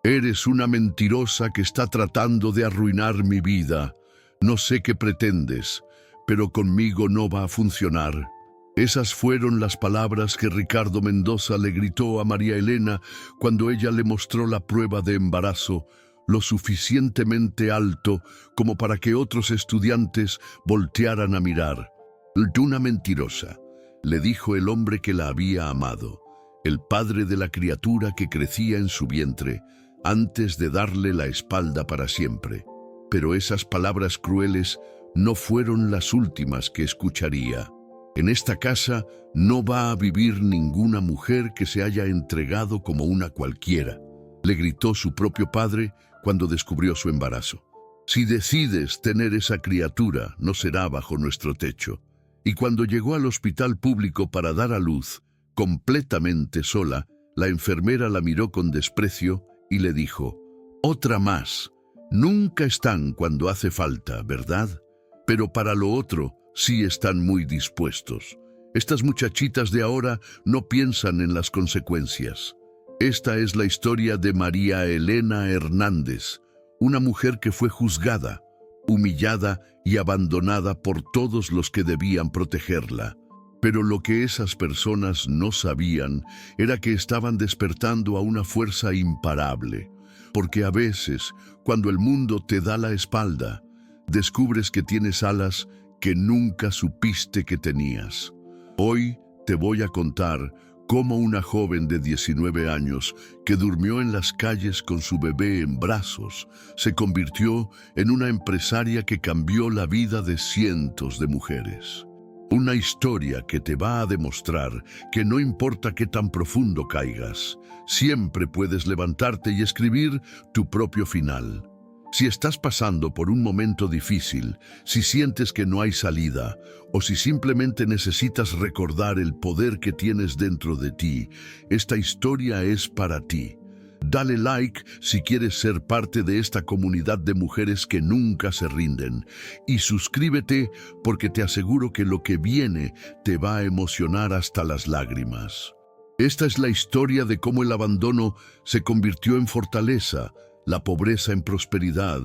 Eres una mentirosa que está tratando de arruinar mi vida. No sé qué pretendes, pero conmigo no va a funcionar. Esas fueron las palabras que Ricardo Mendoza le gritó a María Elena cuando ella le mostró la prueba de embarazo, lo suficientemente alto como para que otros estudiantes voltearan a mirar. «Una mentirosa», le dijo el hombre que la había amado, el padre de la criatura que crecía en su vientre, antes de darle la espalda para siempre. Pero esas palabras crueles no fueron las últimas que escucharía. En esta casa no va a vivir ninguna mujer que se haya entregado como una cualquiera, le gritó su propio padre cuando descubrió su embarazo. Si decides tener esa criatura, no será bajo nuestro techo. Y cuando llegó al hospital público para dar a luz, completamente sola, la enfermera la miró con desprecio y le dijo: «Otra más. Nunca están cuando hace falta, ¿verdad? Pero para lo otro sí están muy dispuestos. Estas muchachitas de ahora no piensan en las consecuencias». Esta es la historia de María Elena Hernández, una mujer que fue juzgada, humillada y abandonada por todos los que debían protegerla. Pero lo que esas personas no sabían era que estaban despertando a una fuerza imparable, porque a veces, cuando el mundo te da la espalda, descubres que tienes alas que nunca supiste que tenías. Hoy te voy a contar cómo una joven de 19 años que durmió en las calles con su bebé en brazos se convirtió en una empresaria que cambió la vida de cientos de mujeres. Una historia que te va a demostrar que no importa qué tan profundo caigas, siempre puedes levantarte y escribir tu propio final. Si estás pasando por un momento difícil, si sientes que no hay salida, o si simplemente necesitas recordar el poder que tienes dentro de ti, esta historia es para ti. Dale like si quieres ser parte de esta comunidad de mujeres que nunca se rinden. Y suscríbete porque te aseguro que lo que viene te va a emocionar hasta las lágrimas. Esta es la historia de cómo el abandono se convirtió en fortaleza, la pobreza en prosperidad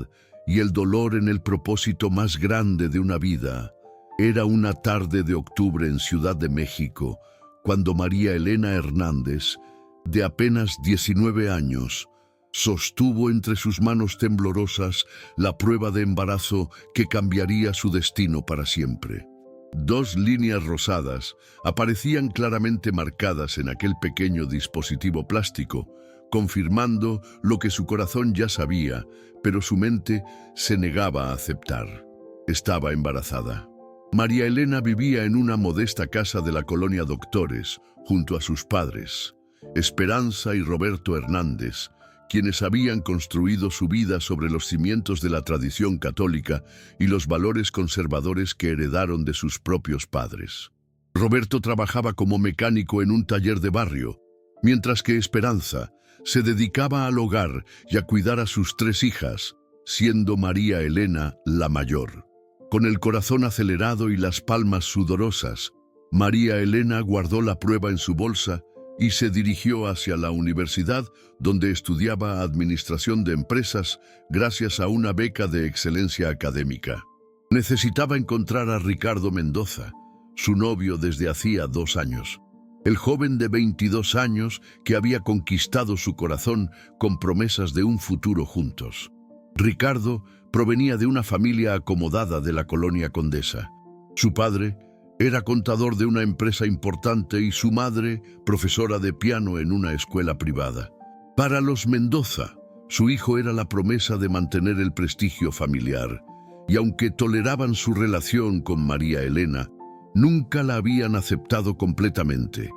y el dolor en el propósito más grande de una vida. Era una tarde de octubre en Ciudad de México, cuando María Elena Hernández, de apenas 19 años, sostuvo entre sus manos temblorosas la prueba de embarazo que cambiaría su destino para siempre. 2 líneas rosadas aparecían claramente marcadas en aquel pequeño dispositivo plástico, confirmando lo que su corazón ya sabía, pero su mente se negaba a aceptar. Estaba embarazada. María Elena vivía en una modesta casa de la colonia Doctores, junto a sus padres, Esperanza y Roberto Hernández, quienes habían construido su vida sobre los cimientos de la tradición católica y los valores conservadores que heredaron de sus propios padres. Roberto trabajaba como mecánico en un taller de barrio, mientras que Esperanza se dedicaba al hogar y a cuidar a sus 3 hijas, siendo María Elena la mayor. Con el corazón acelerado y las palmas sudorosas, María Elena guardó la prueba en su bolsa y se dirigió hacia la universidad, donde estudiaba Administración de Empresas gracias a una beca de excelencia académica. Necesitaba encontrar a Ricardo Mendoza, su novio desde hacía 2 años. El joven de 22 años que había conquistado su corazón con promesas de un futuro juntos. Ricardo provenía de una familia acomodada de la colonia Condesa. Su padre era contador de una empresa importante y su madre profesora de piano en una escuela privada. Para los Mendoza, su hijo era la promesa de mantener el prestigio familiar, y aunque toleraban su relación con María Elena, nunca la habían aceptado completamente.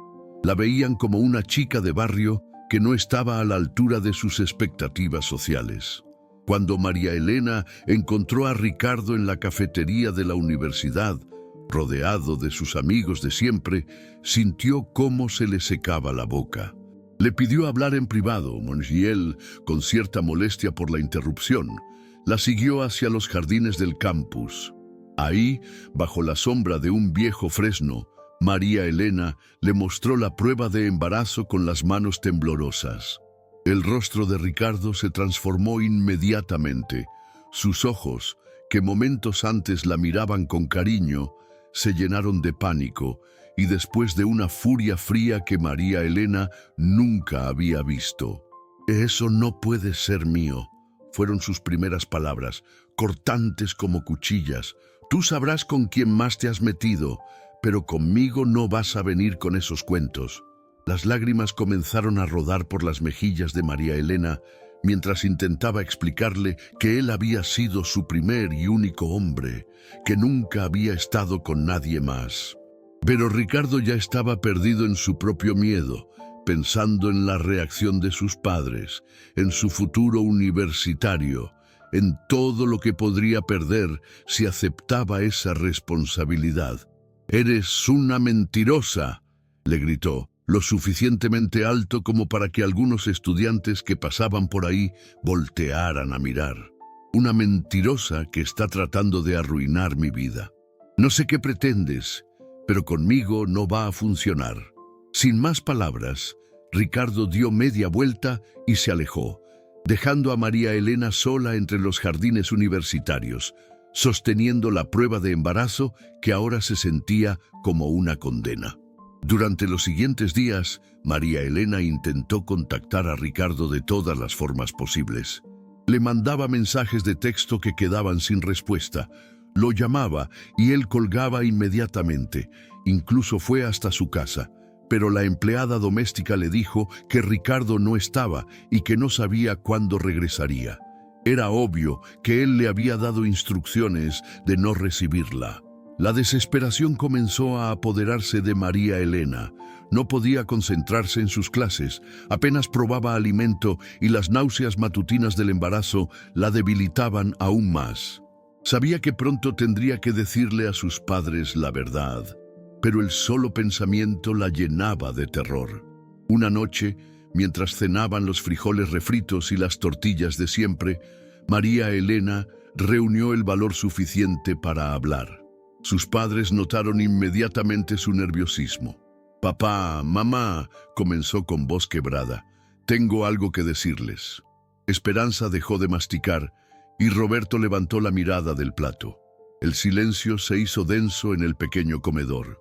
La veían como una chica de barrio que no estaba a la altura de sus expectativas sociales. Cuando María Elena encontró a Ricardo en la cafetería de la universidad, rodeado de sus amigos de siempre, sintió cómo se le secaba la boca. Le pidió hablar en privado, y él, con cierta molestia por la interrupción, la siguió hacia los jardines del campus. Ahí, bajo la sombra de un viejo fresno, María Elena le mostró la prueba de embarazo con las manos temblorosas. El rostro de Ricardo se transformó inmediatamente. Sus ojos, que momentos antes la miraban con cariño, se llenaron de pánico y después de una furia fría que María Elena nunca había visto. «Eso no puede ser mío», fueron sus primeras palabras, cortantes como cuchillas. «Tú sabrás con quién más te has metido, pero conmigo no vas a venir con esos cuentos». Las lágrimas comenzaron a rodar por las mejillas de María Elena mientras intentaba explicarle que él había sido su primer y único hombre, que nunca había estado con nadie más. Pero Ricardo ya estaba perdido en su propio miedo, pensando en la reacción de sus padres, en su futuro universitario, en todo lo que podría perder si aceptaba esa responsabilidad. «Eres una mentirosa», le gritó, lo suficientemente alto como para que algunos estudiantes que pasaban por ahí voltearan a mirar. «Una mentirosa que está tratando de arruinar mi vida. No sé qué pretendes, pero conmigo no va a funcionar». Sin más palabras, Ricardo dio media vuelta y se alejó, dejando a María Elena sola entre los jardines universitarios, sosteniendo la prueba de embarazo que ahora se sentía como una condena. Durante los siguientes días, María Elena intentó contactar a Ricardo de todas las formas posibles. Le mandaba mensajes de texto que quedaban sin respuesta, lo llamaba y él colgaba inmediatamente, incluso fue hasta su casa, pero la empleada doméstica le dijo que Ricardo no estaba y que no sabía cuándo regresaría. Era obvio que él le había dado instrucciones de no recibirla. La desesperación comenzó a apoderarse de María Elena. No podía concentrarse en sus clases, apenas probaba alimento y las náuseas matutinas del embarazo la debilitaban aún más. Sabía que pronto tendría que decirle a sus padres la verdad, pero el solo pensamiento la llenaba de terror. Una noche, mientras cenaban los frijoles refritos y las tortillas de siempre, María Elena reunió el valor suficiente para hablar. Sus padres notaron inmediatamente su nerviosismo. «Papá, mamá», comenzó con voz quebrada, «tengo algo que decirles». Esperanza dejó de masticar y Roberto levantó la mirada del plato. El silencio se hizo denso en el pequeño comedor.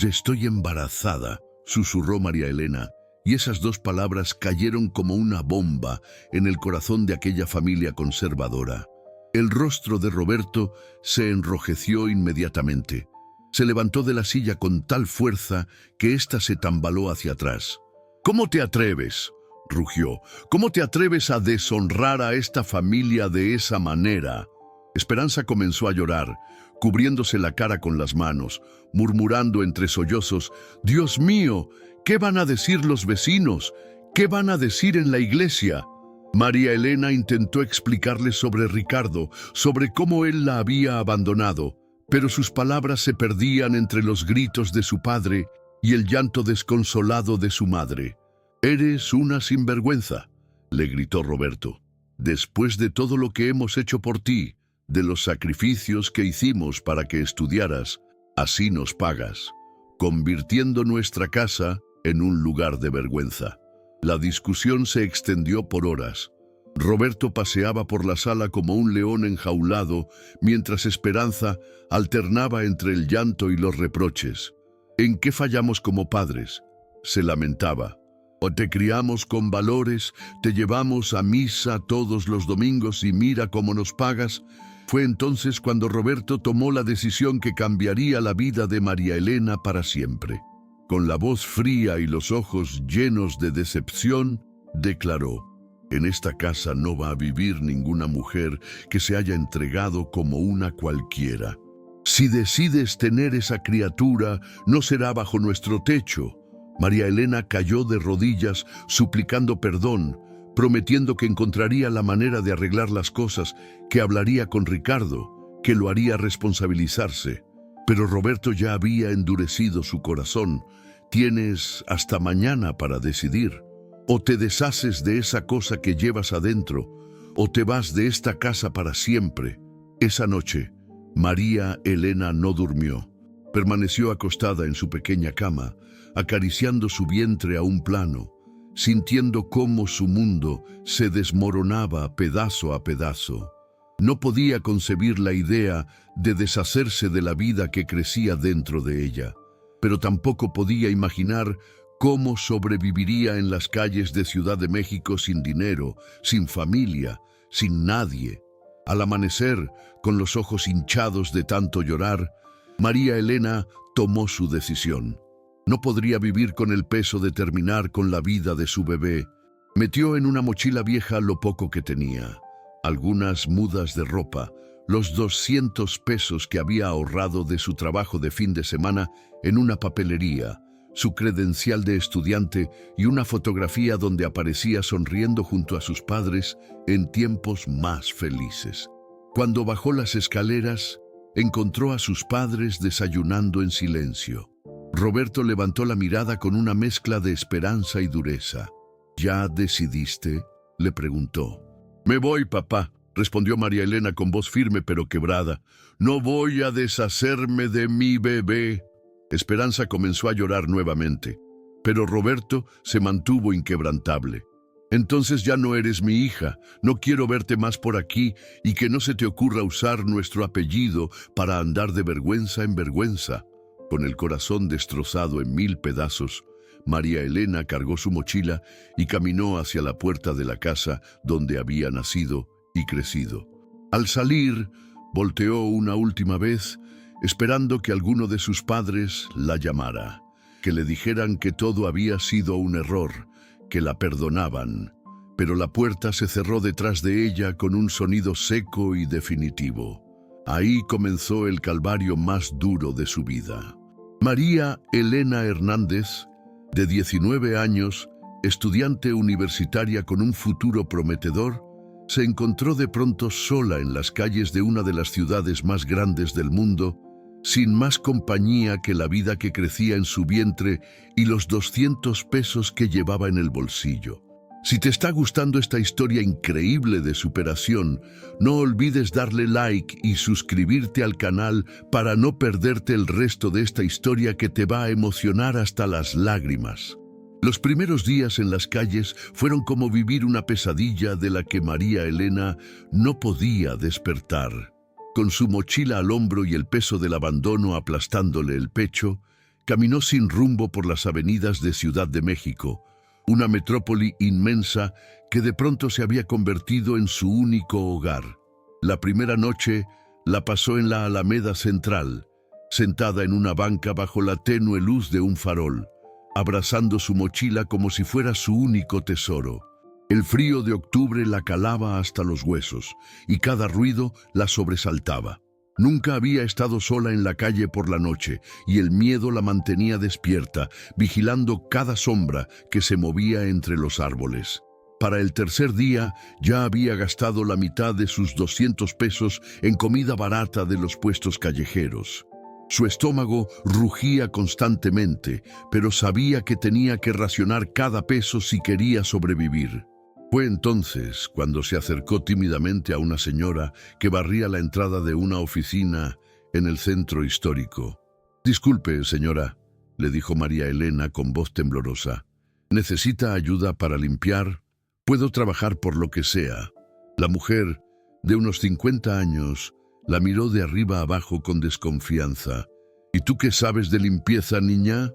«Estoy embarazada», susurró María Elena, y esas dos palabras cayeron como una bomba en el corazón de aquella familia conservadora. El rostro de Roberto se enrojeció inmediatamente. Se levantó de la silla con tal fuerza que ésta se tambaló hacia atrás. «¿Cómo te atreves?», rugió. «¿Cómo te atreves a deshonrar a esta familia de esa manera?». Esperanza comenzó a llorar, cubriéndose la cara con las manos, murmurando entre sollozos: «Dios mío, ¿qué van a decir los vecinos? ¿Qué van a decir en la iglesia?». María Elena intentó explicarle sobre Ricardo, sobre cómo él la había abandonado, pero sus palabras se perdían entre los gritos de su padre y el llanto desconsolado de su madre. «Eres una sinvergüenza», le gritó Roberto. «Después de todo lo que hemos hecho por ti, de los sacrificios que hicimos para que estudiaras, así nos pagas, convirtiendo nuestra casa en un lugar de vergüenza». La discusión se extendió por horas. Roberto paseaba por la sala como un león enjaulado, mientras Esperanza alternaba entre el llanto y los reproches. «¿En qué fallamos como padres?», se lamentaba. «O te criamos con valores, te llevamos a misa todos los domingos y mira cómo nos pagas». Fue entonces cuando Roberto tomó la decisión que cambiaría la vida de María Elena para siempre. Con la voz fría y los ojos llenos de decepción, declaró: «En esta casa no va a vivir ninguna mujer que se haya entregado como una cualquiera. Si decides tener esa criatura, no será bajo nuestro techo». María Elena cayó de rodillas, suplicando perdón, prometiendo que encontraría la manera de arreglar las cosas, que hablaría con Ricardo, que lo haría responsabilizarse. Pero Roberto ya había endurecido su corazón. «Tienes hasta mañana para decidir. O te deshaces de esa cosa que llevas adentro, o te vas de esta casa para siempre». Esa noche, María Elena no durmió. Permaneció acostada en su pequeña cama, acariciando su vientre a un plano, sintiendo cómo su mundo se desmoronaba pedazo a pedazo. No podía concebir la idea de deshacerse de la vida que crecía dentro de ella, pero tampoco podía imaginar cómo sobreviviría en las calles de Ciudad de México sin dinero, sin familia, sin nadie. Al amanecer, con los ojos hinchados de tanto llorar, María Elena tomó su decisión. No podría vivir con el peso de terminar con la vida de su bebé. Metió en una mochila vieja lo poco que tenía, algunas mudas de ropa, los 200 pesos que había ahorrado de su trabajo de fin de semana en una papelería, su credencial de estudiante y una fotografía donde aparecía sonriendo junto a sus padres en tiempos más felices. Cuando bajó las escaleras, encontró a sus padres desayunando en silencio. Roberto levantó la mirada con una mezcla de esperanza y dureza. ¿Ya decidiste?, le preguntó. «Me voy, papá», respondió María Elena con voz firme pero quebrada. «No voy a deshacerme de mi bebé». Esperanza comenzó a llorar nuevamente, pero Roberto se mantuvo inquebrantable. «Entonces ya no eres mi hija, no quiero verte más por aquí y que no se te ocurra usar nuestro apellido para andar de vergüenza en vergüenza». Con el corazón destrozado en 1000 pedazos, María Elena cargó su mochila y caminó hacia la puerta de la casa donde había nacido y crecido. Al salir, volteó una última vez, esperando que alguno de sus padres la llamara, que le dijeran que todo había sido un error, que la perdonaban. Pero la puerta se cerró detrás de ella con un sonido seco y definitivo. Ahí comenzó el calvario más duro de su vida. María Elena Hernández, de 19 años, estudiante universitaria con un futuro prometedor, se encontró de pronto sola en las calles de una de las ciudades más grandes del mundo, sin más compañía que la vida que crecía en su vientre y los 200 pesos que llevaba en el bolsillo. Si te está gustando esta historia increíble de superación, no olvides darle like y suscribirte al canal para no perderte el resto de esta historia que te va a emocionar hasta las lágrimas. Los primeros días en las calles fueron como vivir una pesadilla de la que María Elena no podía despertar. Con su mochila al hombro y el peso del abandono aplastándole el pecho, caminó sin rumbo por las avenidas de Ciudad de México, una metrópoli inmensa que de pronto se había convertido en su único hogar. La primera noche la pasó en la Alameda Central, sentada en una banca bajo la tenue luz de un farol, abrazando su mochila como si fuera su único tesoro. El frío de octubre la calaba hasta los huesos y cada ruido la sobresaltaba. Nunca había estado sola en la calle por la noche y el miedo la mantenía despierta, vigilando cada sombra que se movía entre los árboles. Para el tercer día ya había gastado la mitad de sus 200 pesos en comida barata de los puestos callejeros. Su estómago rugía constantemente, pero sabía que tenía que racionar cada peso si quería sobrevivir. Fue entonces cuando se acercó tímidamente a una señora que barría la entrada de una oficina en el centro histórico. «Disculpe, señora», le dijo María Elena con voz temblorosa. «¿Necesita ayuda para limpiar? Puedo trabajar por lo que sea». La mujer, de unos 50 años, la miró de arriba abajo con desconfianza. «¿Y tú qué sabes de limpieza, niña?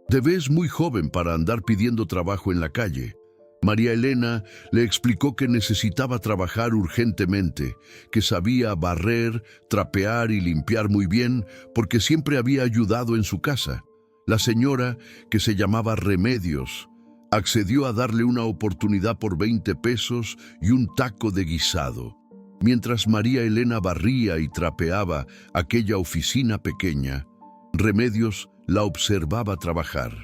Te ves muy joven para andar pidiendo trabajo en la calle». María Elena le explicó que necesitaba trabajar urgentemente, que sabía barrer, trapear y limpiar muy bien porque siempre había ayudado en su casa. La señora, que se llamaba Remedios, accedió a darle una oportunidad por 20 pesos y un taco de guisado. Mientras María Elena barría y trapeaba aquella oficina pequeña, Remedios la observaba trabajar.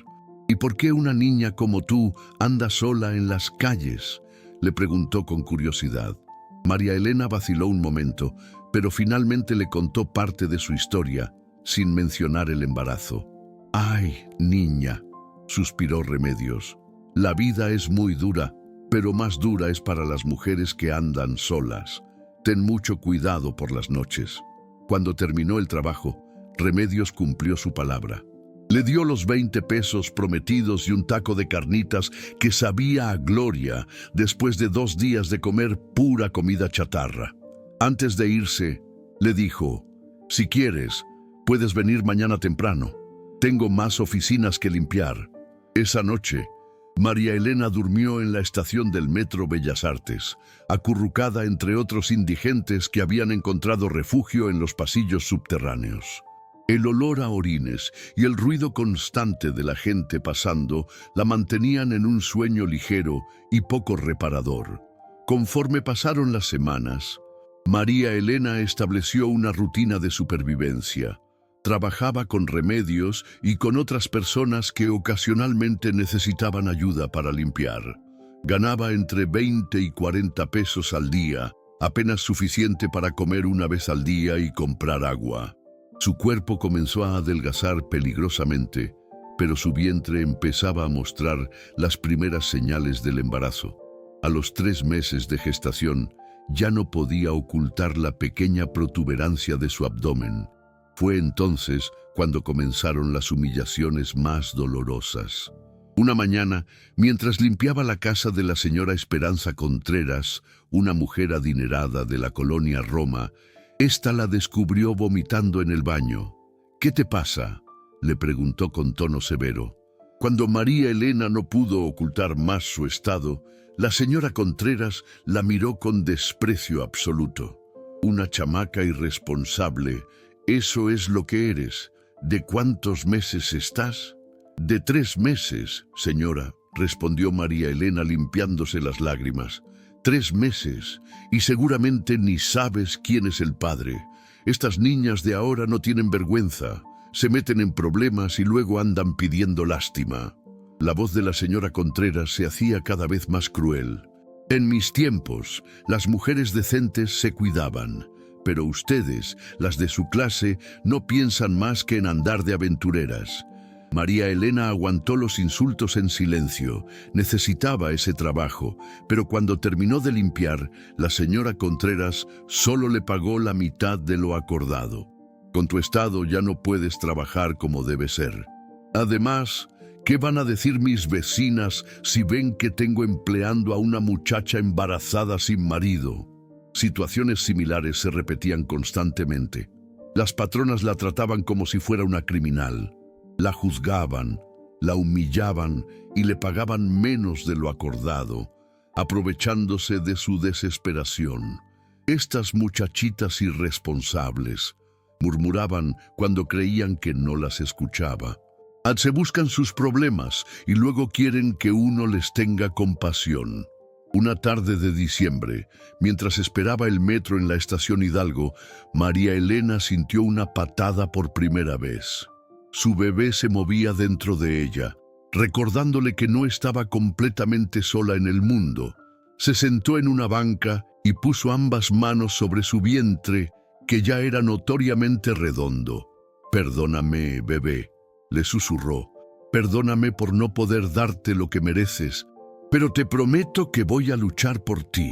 «¿Y por qué una niña como tú anda sola en las calles?», le preguntó con curiosidad. María Elena vaciló un momento, pero finalmente le contó parte de su historia, sin mencionar el embarazo. «Ay, niña», suspiró Remedios, «la vida es muy dura, pero más dura es para las mujeres que andan solas. Ten mucho cuidado por las noches». Cuando terminó el trabajo, Remedios cumplió su palabra. Le dio los 20 pesos prometidos y un taco de carnitas que sabía a gloria después de 2 días de comer pura comida chatarra. Antes de irse, le dijo: «Si quieres, puedes venir mañana temprano. Tengo más oficinas que limpiar». Esa noche, María Elena durmió en la estación del Metro Bellas Artes, acurrucada entre otros indigentes que habían encontrado refugio en los pasillos subterráneos. El olor a orines y el ruido constante de la gente pasando la mantenían en un sueño ligero y poco reparador. Conforme pasaron las semanas, María Elena estableció una rutina de supervivencia. Trabajaba con Remedios y con otras personas que ocasionalmente necesitaban ayuda para limpiar. Ganaba entre 20 y 40 pesos al día, apenas suficiente para comer una vez al día y comprar agua. Su cuerpo comenzó a adelgazar peligrosamente, pero su vientre empezaba a mostrar las primeras señales del embarazo. A los 3 meses de gestación, ya no podía ocultar la pequeña protuberancia de su abdomen. Fue entonces cuando comenzaron las humillaciones más dolorosas. Una mañana, mientras limpiaba la casa de la señora Esperanza Contreras, una mujer adinerada de la colonia Roma, ésta la descubrió vomitando en el baño. «¿Qué te pasa?», le preguntó con tono severo. Cuando María Elena no pudo ocultar más su estado, la señora Contreras la miró con desprecio absoluto. «Una chamaca irresponsable, eso es lo que eres. ¿De cuántos meses estás?». «De 3 meses, señora», respondió María Elena limpiándose las lágrimas. 3 meses, y seguramente ni sabes quién es el padre. Estas niñas de ahora no tienen vergüenza, se meten en problemas y luego andan pidiendo lástima. La voz de la señora Contreras se hacía cada vez más cruel. «En mis tiempos, las mujeres decentes se cuidaban, pero ustedes, las de su clase, no piensan más que en andar de aventureras». María Elena aguantó los insultos en silencio. Necesitaba ese trabajo, pero cuando terminó de limpiar, la señora Contreras solo le pagó la mitad de lo acordado. «Con tu estado ya no puedes trabajar como debe ser. Además, ¿qué van a decir mis vecinas si ven que tengo empleando a una muchacha embarazada sin marido?». Situaciones similares se repetían constantemente. Las patronas la trataban como si fuera una criminal. La juzgaban, la humillaban y le pagaban menos de lo acordado, aprovechándose de su desesperación. «Estas muchachitas irresponsables», murmuraban cuando creían que no las escuchaba. Se buscan sus problemas y luego quieren que uno les tenga compasión. Una tarde de diciembre, mientras esperaba el metro en la estación Hidalgo, María Elena sintió una patada por primera vez. Su bebé se movía dentro de ella, recordándole que no estaba completamente sola en el mundo. Se sentó en una banca y puso ambas manos sobre su vientre, que ya era notoriamente redondo. «Perdóname, bebé», le susurró. «Perdóname por no poder darte lo que mereces, pero te prometo que voy a luchar por ti».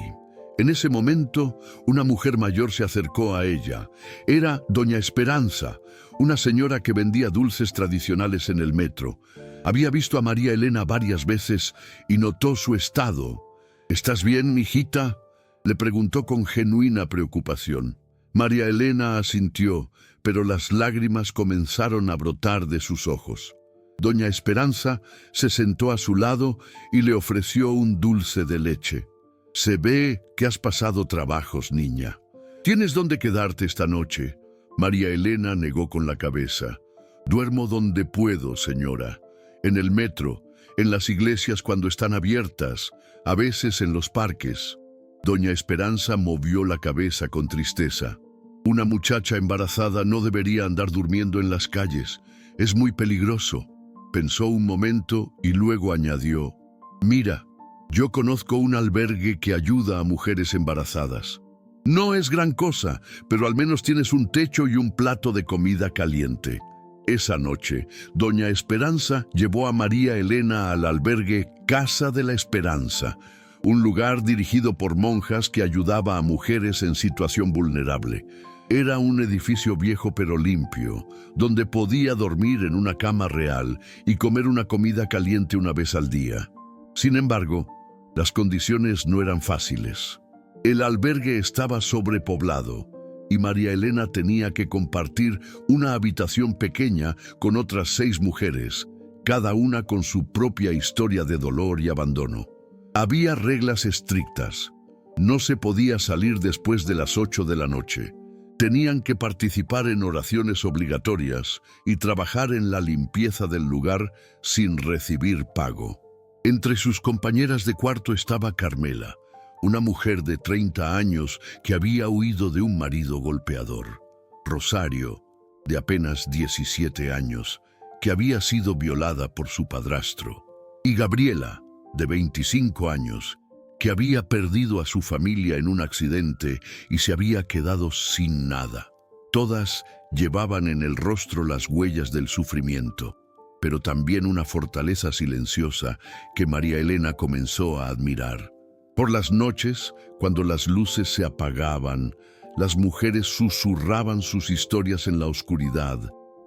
En ese momento, una mujer mayor se acercó a ella. Era doña Esperanza, una señora que vendía dulces tradicionales en el metro. Había visto a María Elena varias veces y notó su estado. «¿Estás bien, mijita?», le preguntó con genuina preocupación. María Elena asintió, pero las lágrimas comenzaron a brotar de sus ojos. Doña Esperanza se sentó a su lado y le ofreció un dulce de leche. «Se ve que has pasado trabajos, niña. ¿Tienes dónde quedarte esta noche?». María Elena negó con la cabeza. «Duermo donde puedo, señora. En el metro, en las iglesias cuando están abiertas, a veces en los parques». Doña Esperanza movió la cabeza con tristeza. «Una muchacha embarazada no debería andar durmiendo en las calles. Es muy peligroso». Pensó un momento y luego añadió: «Mira, yo conozco un albergue que ayuda a mujeres embarazadas. No es gran cosa, pero al menos tienes un techo y un plato de comida caliente». Esa noche, doña Esperanza llevó a María Elena al albergue Casa de la Esperanza, un lugar dirigido por monjas que ayudaba a mujeres en situación vulnerable. Era un edificio viejo pero limpio, donde podía dormir en una cama real y comer una comida caliente una vez al día. Sin embargo, las condiciones no eran fáciles. El albergue estaba sobrepoblado y María Elena tenía que compartir una habitación pequeña con otras 6 mujeres, cada una con su propia historia de dolor y abandono. Había reglas estrictas. No se podía salir después de las 8 de la noche. Tenían que participar en oraciones obligatorias y trabajar en la limpieza del lugar sin recibir pago. Entre sus compañeras de cuarto estaba Carmela, una mujer de 30 años que había huido de un marido golpeador. Rosario, de apenas 17 años, que había sido violada por su padrastro. Y Gabriela, de 25 años, que había perdido a su familia en un accidente y se había quedado sin nada. Todas llevaban en el rostro las huellas del sufrimiento, pero también una fortaleza silenciosa que María Elena comenzó a admirar. Por las noches, cuando las luces se apagaban, las mujeres susurraban sus historias en la oscuridad.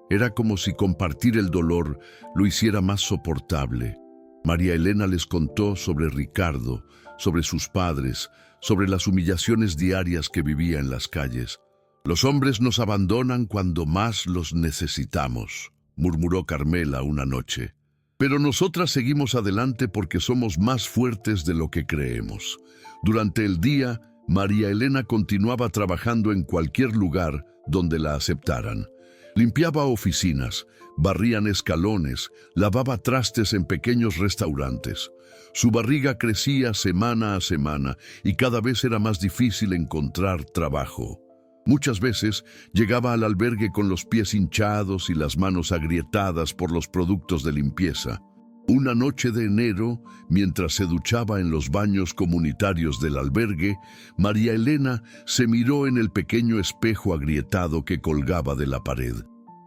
Era como si compartir el dolor lo hiciera más soportable. María Elena les contó sobre Ricardo, sobre sus padres, sobre las humillaciones diarias que vivía en las calles. «Los hombres nos abandonan cuando más los necesitamos», murmuró Carmela una noche. «Pero nosotras seguimos adelante porque somos más fuertes de lo que creemos». Durante el día, María Elena continuaba trabajando en cualquier lugar donde la aceptaran. Limpiaba oficinas, barrían escalones, lavaba trastes en pequeños restaurantes. Su barriga crecía semana a semana y cada vez era más difícil encontrar trabajo. Muchas veces llegaba al albergue con los pies hinchados y las manos agrietadas por los productos de limpieza. Una noche de enero, mientras se duchaba en los baños comunitarios del albergue, María Elena se miró en el pequeño espejo agrietado que colgaba de la pared.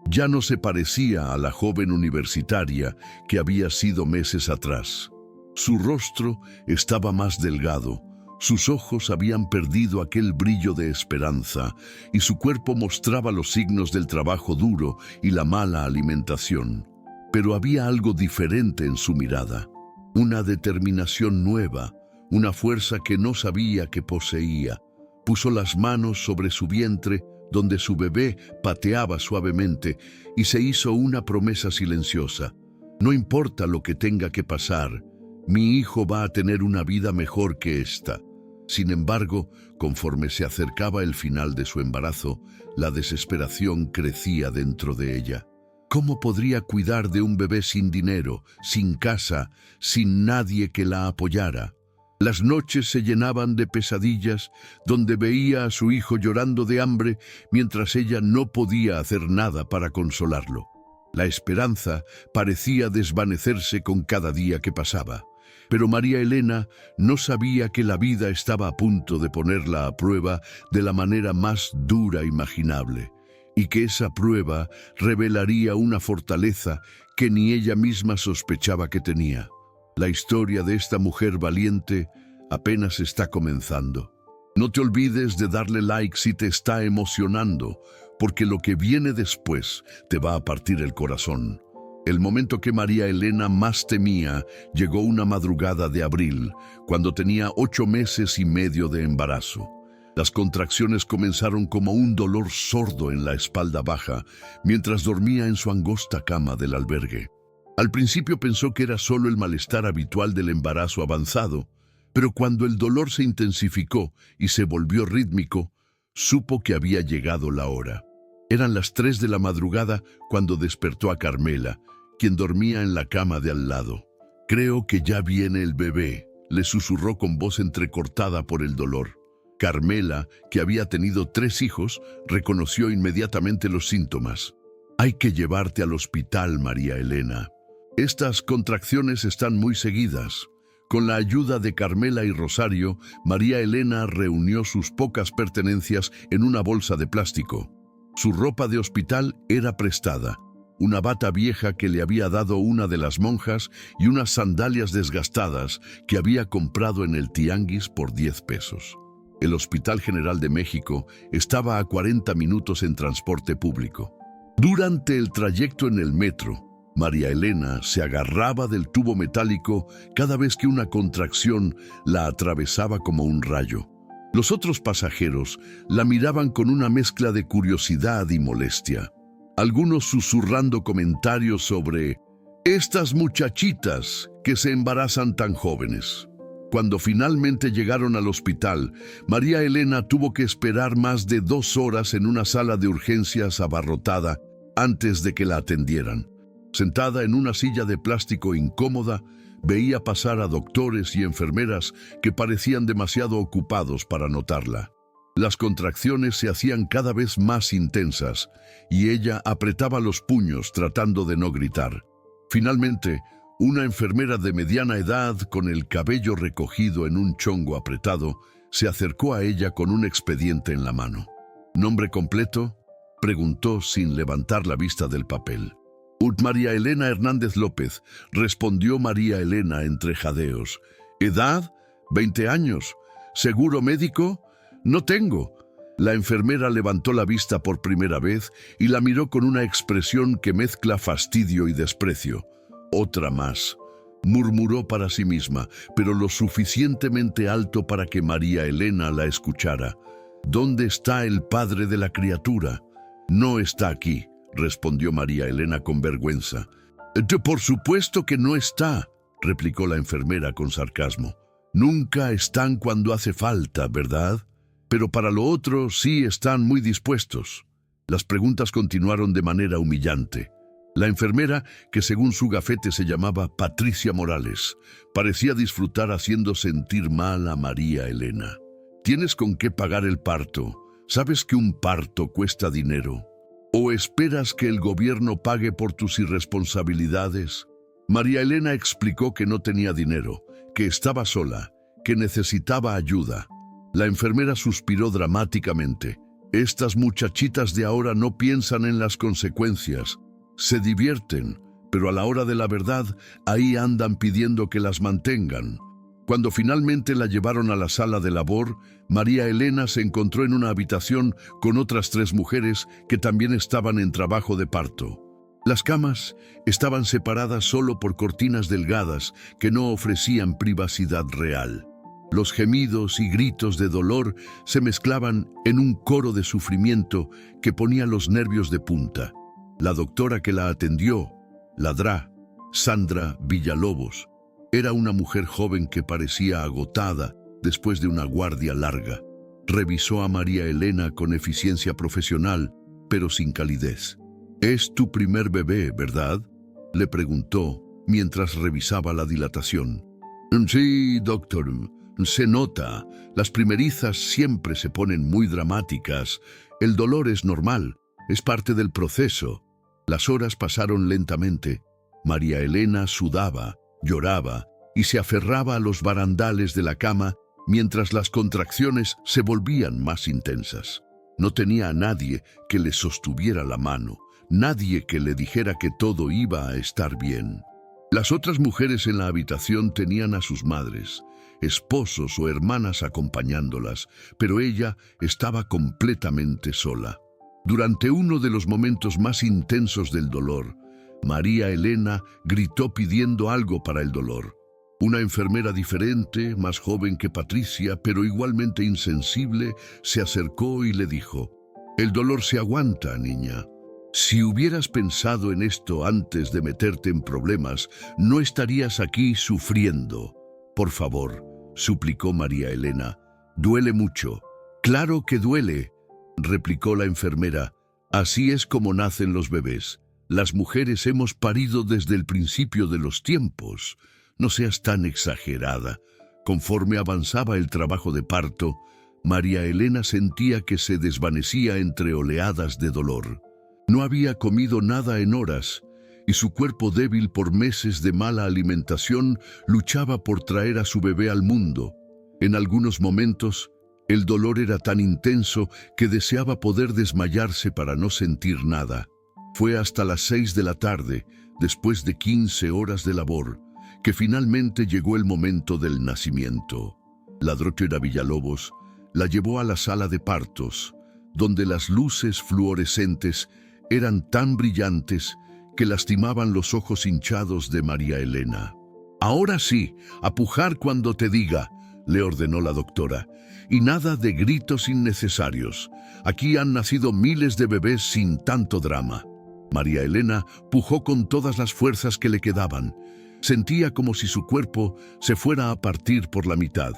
Ya no se parecía a la joven universitaria que había sido meses atrás. Su rostro estaba más delgado, sus ojos habían perdido aquel brillo de esperanza y su cuerpo mostraba los signos del trabajo duro y la mala alimentación. Pero había algo diferente en su mirada, una determinación nueva, una fuerza que no sabía que poseía. Puso las manos sobre su vientre, donde su bebé pateaba suavemente, y se hizo una promesa silenciosa. «No importa lo que tenga que pasar, mi hijo va a tener una vida mejor que esta». Sin embargo, conforme se acercaba el final de su embarazo, la desesperación crecía dentro de ella. ¿Cómo podría cuidar de un bebé sin dinero, sin casa, sin nadie que la apoyara? Las noches se llenaban de pesadillas, donde veía a su hijo llorando de hambre mientras ella no podía hacer nada para consolarlo. La esperanza parecía desvanecerse con cada día que pasaba. Pero María Elena no sabía que la vida estaba a punto de ponerla a prueba de la manera más dura imaginable, y que esa prueba revelaría una fortaleza que ni ella misma sospechaba que tenía. La historia de esta mujer valiente apenas está comenzando. No te olvides de darle like si te está emocionando, porque lo que viene después te va a partir el corazón. El momento que María Elena más temía llegó una madrugada de abril, cuando tenía 8 meses y medio de embarazo. Las contracciones comenzaron como un dolor sordo en la espalda baja, mientras dormía en su angosta cama del albergue. Al principio pensó que era solo el malestar habitual del embarazo avanzado, pero cuando el dolor se intensificó y se volvió rítmico, supo que había llegado la hora. Eran las 3 de la madrugada cuando despertó a Carmela, quien dormía en la cama de al lado. «Creo que ya viene el bebé», le susurró con voz entrecortada por el dolor. Carmela, que había tenido 3 hijos, reconoció inmediatamente los síntomas. «Hay que llevarte al hospital, María Elena. Estas contracciones están muy seguidas». Con la ayuda de Carmela y Rosario, María Elena reunió sus pocas pertenencias en una bolsa de plástico. Su ropa de hospital era prestada, una bata vieja que le había dado una de las monjas y unas sandalias desgastadas que había comprado en el tianguis por 10 pesos. El Hospital General de México estaba a 40 minutos en transporte público. Durante el trayecto en el metro, María Elena se agarraba del tubo metálico cada vez que una contracción la atravesaba como un rayo. Los otros pasajeros la miraban con una mezcla de curiosidad y molestia. Algunos susurrando comentarios sobre «estas muchachitas que se embarazan tan jóvenes». Cuando finalmente llegaron al hospital, María Elena tuvo que esperar más de 2 horas en una sala de urgencias abarrotada antes de que la atendieran. Sentada en una silla de plástico incómoda, veía pasar a doctores y enfermeras que parecían demasiado ocupados para notarla. Las contracciones se hacían cada vez más intensas y ella apretaba los puños tratando de no gritar. Finalmente, una enfermera de mediana edad, con el cabello recogido en un chongo apretado, se acercó a ella con un expediente en la mano. ¿Nombre completo?, preguntó sin levantar la vista del papel. María Elena Hernández López, respondió María Elena entre jadeos. ¿Edad? 20 años. ¿Seguro médico? No tengo. La enfermera levantó la vista por primera vez y la miró con una expresión que mezcla fastidio y desprecio. Otra más, murmuró para sí misma, pero lo suficientemente alto para que María Elena la escuchara. ¿Dónde está el padre de la criatura? No está aquí, respondió María Elena con vergüenza. Por supuesto que no está, replicó la enfermera con sarcasmo. Nunca están cuando hace falta, ¿verdad? Pero para lo otro sí están muy dispuestos. Las preguntas continuaron de manera humillante. La enfermera, que según su gafete se llamaba Patricia Morales, parecía disfrutar haciendo sentir mal a María Elena. ¿Tienes con qué pagar el parto? ¿Sabes que un parto cuesta dinero? ¿O esperas que el gobierno pague por tus irresponsabilidades? María Elena explicó que no tenía dinero, que estaba sola, que necesitaba ayuda. La enfermera suspiró dramáticamente. Estas muchachitas de ahora no piensan en las consecuencias. Se divierten, pero a la hora de la verdad, ahí andan pidiendo que las mantengan. Cuando finalmente la llevaron a la sala de labor, María Elena se encontró en una habitación con otras 3 mujeres que también estaban en trabajo de parto. Las camas estaban separadas solo por cortinas delgadas que no ofrecían privacidad real. Los gemidos y gritos de dolor se mezclaban en un coro de sufrimiento que ponía los nervios de punta. La doctora que la atendió, la Dra. Sandra Villalobos, era una mujer joven que parecía agotada después de una guardia larga. Revisó a María Elena con eficiencia profesional, pero sin calidez. «Es tu primer bebé, ¿verdad?», le preguntó mientras revisaba la dilatación. «Sí, doctor, se nota. Las primerizas siempre se ponen muy dramáticas. El dolor es normal, es parte del proceso». Las horas pasaron lentamente. María Elena sudaba, lloraba y se aferraba a los barandales de la cama mientras las contracciones se volvían más intensas. No tenía a nadie que le sostuviera la mano, nadie que le dijera que todo iba a estar bien. Las otras mujeres en la habitación tenían a sus madres, esposos o hermanas acompañándolas, pero ella estaba completamente sola. Durante uno de los momentos más intensos del dolor, María Elena gritó pidiendo algo para el dolor. Una enfermera diferente, más joven que Patricia, pero igualmente insensible, se acercó y le dijo: «El dolor se aguanta, niña. Si hubieras pensado en esto antes de meterte en problemas, no estarías aquí sufriendo. Por favor», suplicó María Elena. «Duele mucho». «Claro que duele», replicó la enfermera. «Así es como nacen los bebés. Las mujeres hemos parido desde el principio de los tiempos. No seas tan exagerada». Conforme avanzaba el trabajo de parto, María Elena sentía que se desvanecía entre oleadas de dolor. No había comido nada en horas, y su cuerpo débil por meses de mala alimentación luchaba por traer a su bebé al mundo. En algunos momentos, el dolor era tan intenso que deseaba poder desmayarse para no sentir nada. Fue hasta las 6 de la tarde, después de 15 horas de labor, que finalmente llegó el momento del nacimiento. La doctora Villalobos La llevó a la sala de partos, donde las luces fluorescentes eran tan brillantes que lastimaban los ojos hinchados de María Elena. «Ahora sí, a pujar cuando te diga», le ordenó la doctora, «y nada de gritos innecesarios. Aquí han nacido miles de bebés sin tanto drama». María Elena pujó con todas las fuerzas que le quedaban. Sentía como si su cuerpo se fuera a partir por la mitad,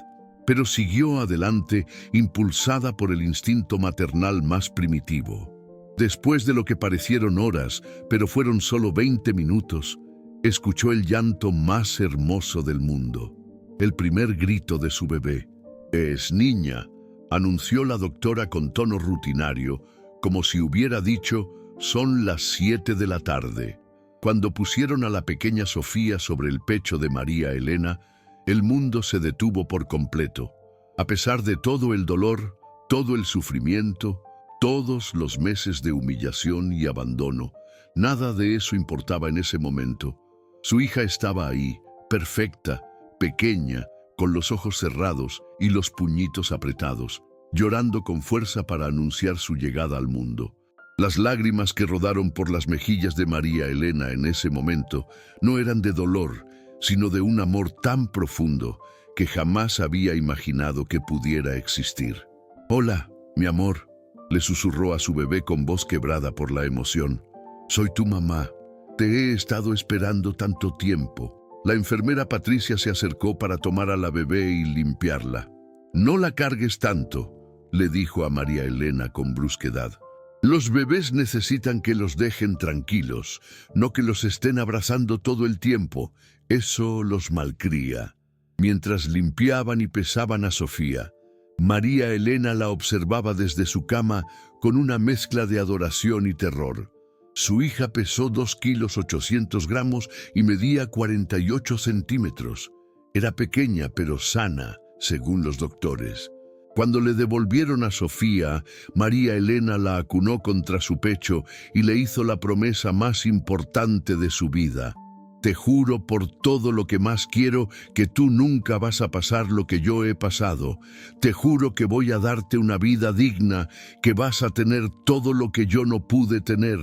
pero siguió adelante, impulsada por el instinto maternal más primitivo. Después de lo que parecieron horas, pero fueron solo 20 minutos, escuchó el llanto más hermoso del mundo, el primer grito de su bebé. «Es niña», anunció la doctora con tono rutinario, como si hubiera dicho: «Son las 7 de la tarde». Cuando pusieron a la pequeña Sofía sobre el pecho de María Elena, el mundo se detuvo por completo. A pesar de todo el dolor, todo el sufrimiento, todos los meses de humillación y abandono, nada de eso importaba en ese momento. Su hija estaba ahí, perfecta, pequeña, con los ojos cerrados y los puñitos apretados, llorando con fuerza para anunciar su llegada al mundo. Las lágrimas que rodaron por las mejillas de María Elena en ese momento no eran de dolor, sino de un amor tan profundo que jamás había imaginado que pudiera existir. «Hola, mi amor», le susurró a su bebé con voz quebrada por la emoción. «Soy tu mamá. Te he estado esperando tanto tiempo». La enfermera Patricia se acercó para tomar a la bebé y limpiarla. «No la cargues tanto», le dijo a María Elena con brusquedad. «Los bebés necesitan que los dejen tranquilos, no que los estén abrazando todo el tiempo. Eso los malcría». Mientras limpiaban y pesaban a Sofía, María Elena la observaba desde su cama con una mezcla de adoración y terror. Su hija pesó 2,8 kilos y medía 48 centímetros. Era pequeña pero sana, según los doctores. Cuando le devolvieron a Sofía, María Elena la acunó contra su pecho y le hizo la promesa más importante de su vida. «Te juro por todo lo que más quiero que tú nunca vas a pasar lo que yo he pasado. Te juro que voy a darte una vida digna, que vas a tener todo lo que yo no pude tener.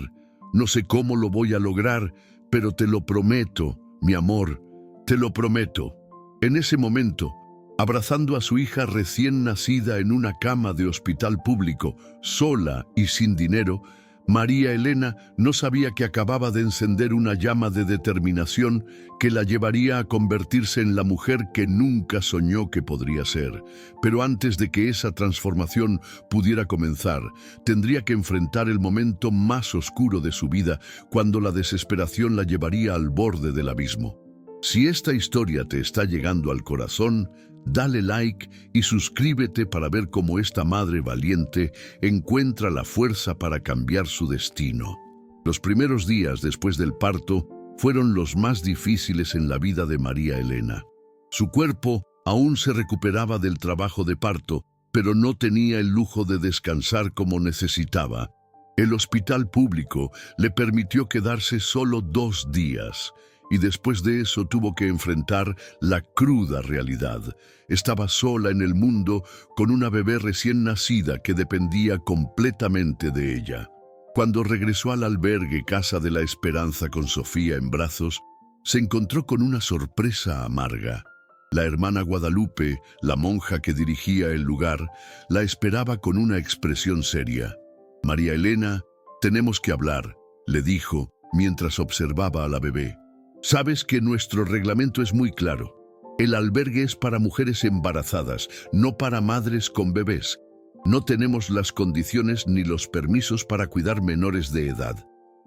No sé cómo lo voy a lograr, pero te lo prometo, mi amor, te lo prometo». En ese momento, abrazando a su hija recién nacida en una cama de hospital público, sola y sin dinero, María Elena no sabía que acababa de encender una llama de determinación que la llevaría a convertirse en la mujer que nunca soñó que podría ser. Pero antes de que esa transformación pudiera comenzar, tendría que enfrentar el momento más oscuro de su vida, cuando la desesperación la llevaría al borde del abismo. Si esta historia te está llegando al corazón, dale like y suscríbete para ver cómo esta madre valiente encuentra la fuerza para cambiar su destino. Los primeros días después del parto fueron los más difíciles en la vida de María Elena. Su cuerpo aún se recuperaba del trabajo de parto, pero no tenía el lujo de descansar como necesitaba. El hospital público le permitió quedarse solo 2 días. Y después de eso tuvo que enfrentar la cruda realidad. Estaba sola en el mundo con una bebé recién nacida que dependía completamente de ella. Cuando regresó al albergue Casa de la Esperanza con Sofía en brazos, se encontró con una sorpresa amarga. La hermana Guadalupe, la monja que dirigía el lugar, la esperaba con una expresión seria. «María Elena, tenemos que hablar», le dijo mientras observaba a la bebé. «Sabes que nuestro reglamento es muy claro. El albergue es para mujeres embarazadas, no para madres con bebés. No tenemos las condiciones ni los permisos para cuidar menores de edad».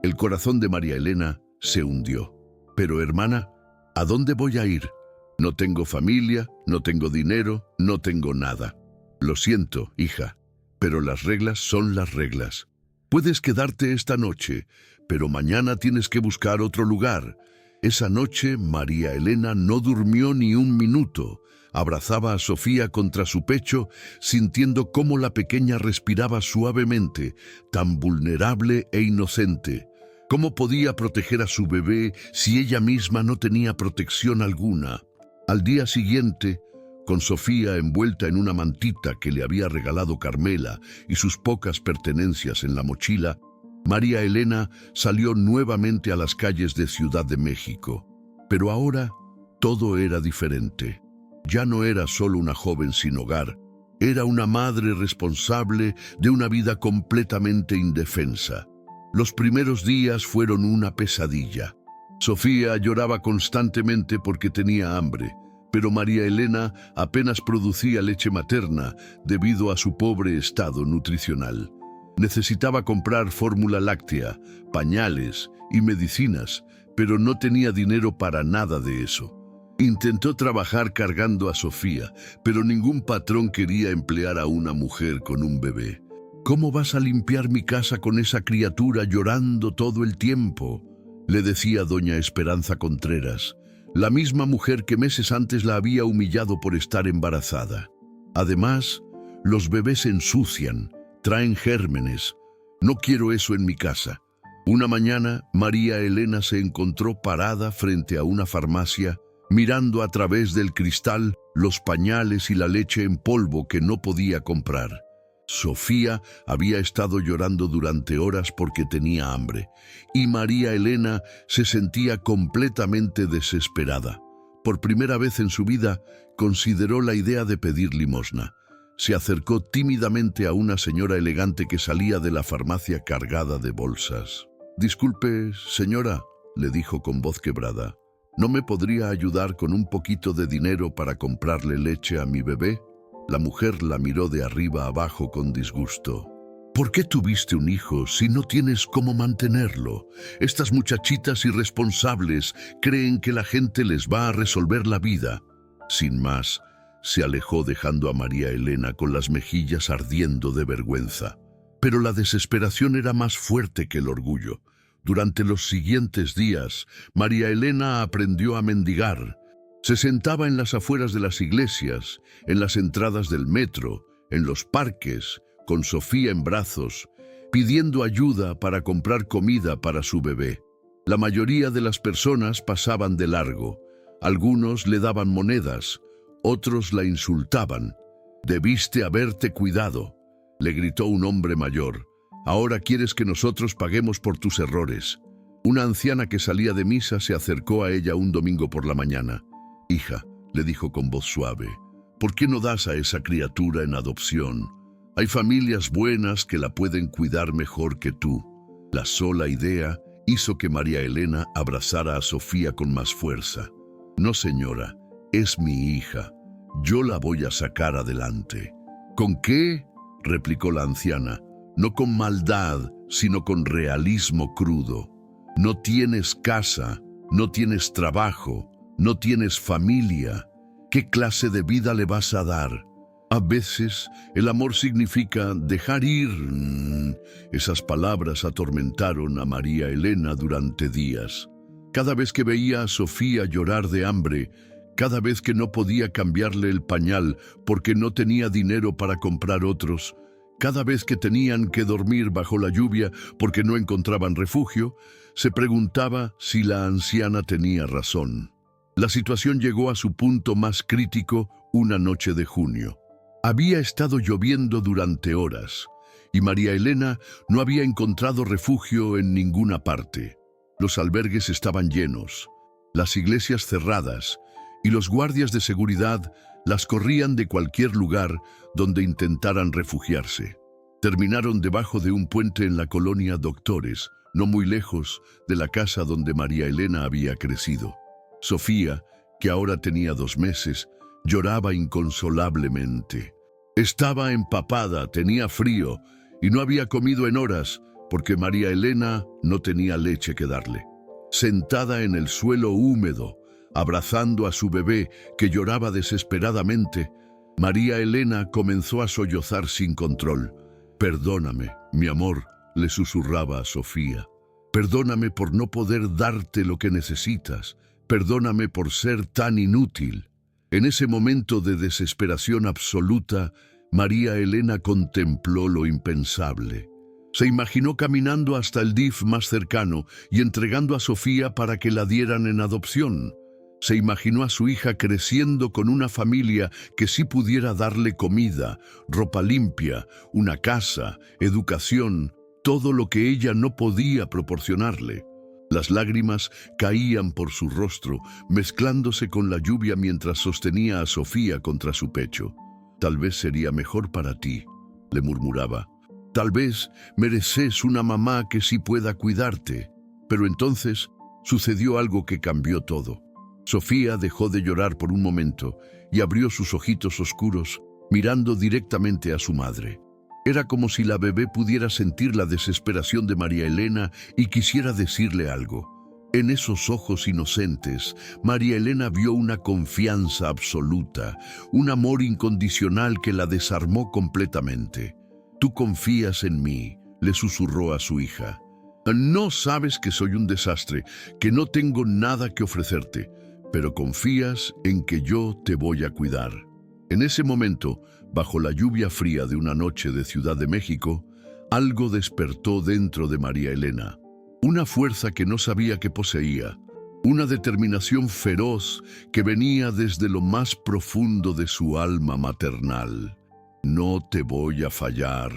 El corazón de María Elena se hundió. «Pero hermana, ¿a dónde voy a ir? No tengo familia, no tengo dinero, no tengo nada». «Lo siento, hija, pero las reglas son las reglas. Puedes quedarte esta noche, pero mañana tienes que buscar otro lugar». Esa noche María Elena no durmió ni un minuto. Abrazaba a Sofía contra su pecho, sintiendo cómo la pequeña respiraba suavemente, tan vulnerable e inocente. ¿Cómo podía proteger a su bebé si ella misma no tenía protección alguna? Al día siguiente, Con Sofía envuelta en una mantita que le había regalado Carmela y sus pocas pertenencias en la mochila, María Elena salió nuevamente a las calles de Ciudad de México. Pero ahora todo era diferente. Ya no era solo una joven sin hogar, era una madre responsable de una vida completamente indefensa. Los primeros días fueron una pesadilla. Sofía lloraba constantemente porque tenía hambre, pero María Elena apenas producía leche materna debido a su pobre estado nutricional. Necesitaba comprar fórmula láctea, pañales y medicinas, pero no tenía dinero para nada de eso. Intentó trabajar cargando a Sofía, pero ningún patrón quería emplear a una mujer con un bebé. «¿Cómo vas a limpiar mi casa con esa criatura llorando todo el tiempo?», le decía doña Esperanza Contreras, la misma mujer que meses antes la había humillado por estar embarazada. Además, los bebés se ensucian, traen gérmenes. No quiero eso en mi casa. Una mañana, María Elena se encontró parada frente a una farmacia, mirando a través del cristal los pañales y la leche en polvo que no podía comprar. Sofía había estado llorando durante horas porque tenía hambre, y María Elena se sentía completamente desesperada. Por primera vez en su vida, consideró la idea de pedir limosna. Se acercó tímidamente a una señora elegante que salía de la farmacia cargada de bolsas. «Disculpe, señora», le dijo con voz quebrada, «¿no me podría ayudar con un poquito de dinero para comprarle leche a mi bebé?». La mujer la miró de arriba abajo con disgusto. «¿Por qué tuviste un hijo si no tienes cómo mantenerlo? Estas muchachitas irresponsables creen que la gente les va a resolver la vida». Sin más, se alejó dejando a María Elena con las mejillas ardiendo de vergüenza. Pero la desesperación era más fuerte que el orgullo. Durante los siguientes días, María Elena aprendió a mendigar. Se sentaba en las afueras de las iglesias, en las entradas del metro, en los parques, con Sofía en brazos, pidiendo ayuda para comprar comida para su bebé. La mayoría de las personas pasaban de largo. Algunos le daban monedas, otros la insultaban. «Debiste haberte cuidado», le gritó un hombre mayor. «Ahora quieres que nosotros paguemos por tus errores». Una anciana que salía de misa se acercó a ella un domingo por la mañana. «Hija», le dijo con voz suave, «¿por qué no das a esa criatura en adopción? Hay familias buenas que la pueden cuidar mejor que tú». La sola idea hizo que María Elena abrazara a Sofía con más fuerza. «No, señora, es mi hija. Yo la voy a sacar adelante». «¿Con qué?», replicó la anciana. «No con maldad, sino con realismo crudo. No tienes casa, no tienes trabajo, no tienes familia. ¿Qué clase de vida le vas a dar? A veces el amor significa dejar ir». Esas palabras atormentaron a María Elena durante días. Cada vez que veía a Sofía llorar de hambre, cada vez que no podía cambiarle el pañal porque no tenía dinero para comprar otros, cada vez que tenían que dormir bajo la lluvia porque no encontraban refugio, se preguntaba si la anciana tenía razón. La situación llegó a su punto más crítico una noche de junio. Había estado lloviendo durante horas y María Elena no había encontrado refugio en ninguna parte. Los albergues estaban llenos, las iglesias cerradas y los guardias de seguridad las corrían de cualquier lugar donde intentaran refugiarse. Terminaron debajo de un puente en la colonia Doctores, no muy lejos de la casa donde María Elena había crecido. Sofía, que ahora tenía 2 meses, lloraba inconsolablemente. Estaba empapada, tenía frío y no había comido en horas porque María Elena no tenía leche que darle. Sentada en el suelo húmedo, abrazando a su bebé que lloraba desesperadamente, María Elena comenzó a sollozar sin control. «Perdóname, mi amor», le susurraba a Sofía. «Perdóname por no poder darte lo que necesitas. Perdóname por ser tan inútil». En ese momento de desesperación absoluta, María Elena contempló lo impensable. Se imaginó caminando hasta el DIF más cercano y entregando a Sofía para que la dieran en adopción. Se imaginó a su hija creciendo con una familia que sí pudiera darle comida, ropa limpia, una casa, educación, todo lo que ella no podía proporcionarle. Las lágrimas caían por su rostro, mezclándose con la lluvia mientras sostenía a Sofía contra su pecho. «Tal vez sería mejor para ti», le murmuraba. «Tal vez mereces una mamá que sí pueda cuidarte». Pero entonces sucedió algo que cambió todo. Sofía dejó de llorar por un momento y abrió sus ojitos oscuros, mirando directamente a su madre. Era como si la bebé pudiera sentir la desesperación de María Elena y quisiera decirle algo. En esos ojos inocentes, María Elena vio una confianza absoluta, un amor incondicional que la desarmó completamente. «Tú confías en mí», le susurró a su hija. «No sabes que soy un desastre, que no tengo nada que ofrecerte, pero confías en que yo te voy a cuidar». En ese momento, bajo la lluvia fría de una noche de Ciudad de México, algo despertó dentro de María Elena. Una fuerza que no sabía que poseía, una determinación feroz que venía desde lo más profundo de su alma maternal. «No te voy a fallar»,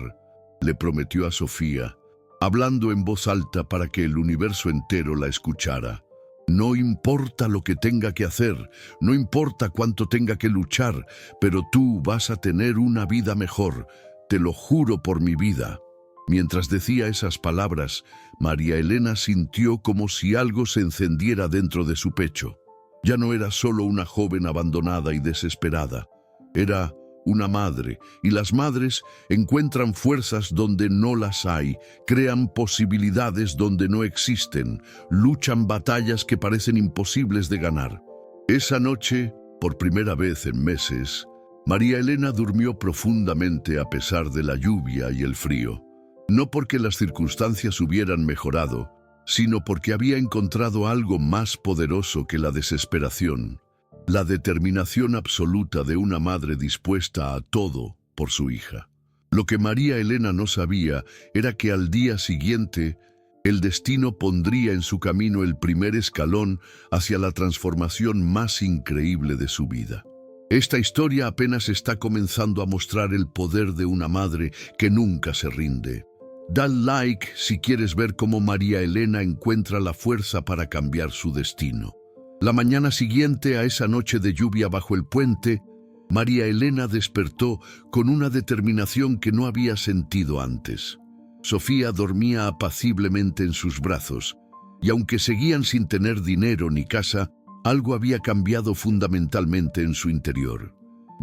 le prometió a Sofía, hablando en voz alta para que el universo entero la escuchara. «No importa lo que tenga que hacer, no importa cuánto tenga que luchar, pero tú vas a tener una vida mejor, te lo juro por mi vida». Mientras decía esas palabras, María Elena sintió como si algo se encendiera dentro de su pecho. Ya no era solo una joven abandonada y desesperada, era una madre, y las madres encuentran fuerzas donde no las hay, crean posibilidades donde no existen, luchan batallas que parecen imposibles de ganar. Esa noche, por primera vez en meses, María Elena durmió profundamente a pesar de la lluvia y el frío. No porque las circunstancias hubieran mejorado, sino porque había encontrado algo más poderoso que la desesperación. La determinación absoluta de una madre dispuesta a todo por su hija. Lo que María Elena no sabía era que al día siguiente, el destino pondría en su camino el primer escalón hacia la transformación más increíble de su vida. Esta historia apenas está comenzando a mostrar el poder de una madre que nunca se rinde. Da like si quieres ver cómo María Elena encuentra la fuerza para cambiar su destino. La mañana siguiente a esa noche de lluvia bajo el puente, María Elena despertó con una determinación que no había sentido antes. Sofía dormía apaciblemente en sus brazos, y aunque seguían sin tener dinero ni casa, algo había cambiado fundamentalmente en su interior.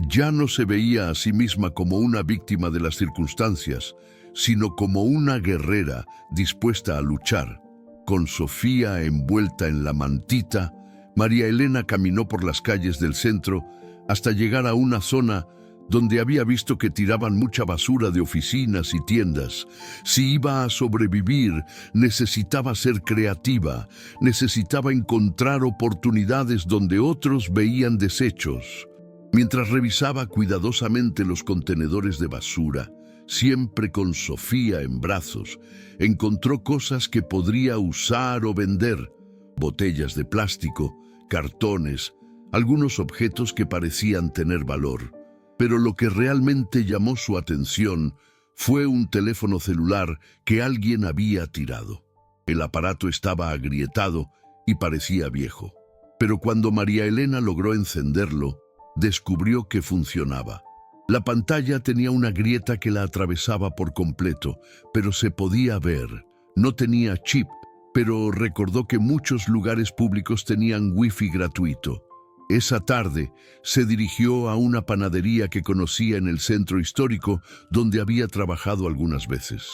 Ya no se veía a sí misma como una víctima de las circunstancias, sino como una guerrera dispuesta a luchar. Con Sofía envuelta en la mantita, María Elena caminó por las calles del centro hasta llegar a una zona donde había visto que tiraban mucha basura de oficinas y tiendas. Si iba a sobrevivir, necesitaba ser creativa, necesitaba encontrar oportunidades donde otros veían desechos. Mientras revisaba cuidadosamente los contenedores de basura, siempre con Sofía en brazos, encontró cosas que podría usar o vender: botellas de plástico, cartones, algunos objetos que parecían tener valor. Pero lo que realmente llamó su atención fue un teléfono celular que alguien había tirado. El aparato estaba agrietado y parecía viejo. Pero cuando María Elena logró encenderlo, descubrió que funcionaba. La pantalla tenía una grieta que la atravesaba por completo, pero se podía ver. No tenía chip, pero recordó que muchos lugares públicos tenían wifi gratuito. Esa tarde se dirigió a una panadería que conocía en el centro histórico, donde había trabajado algunas veces.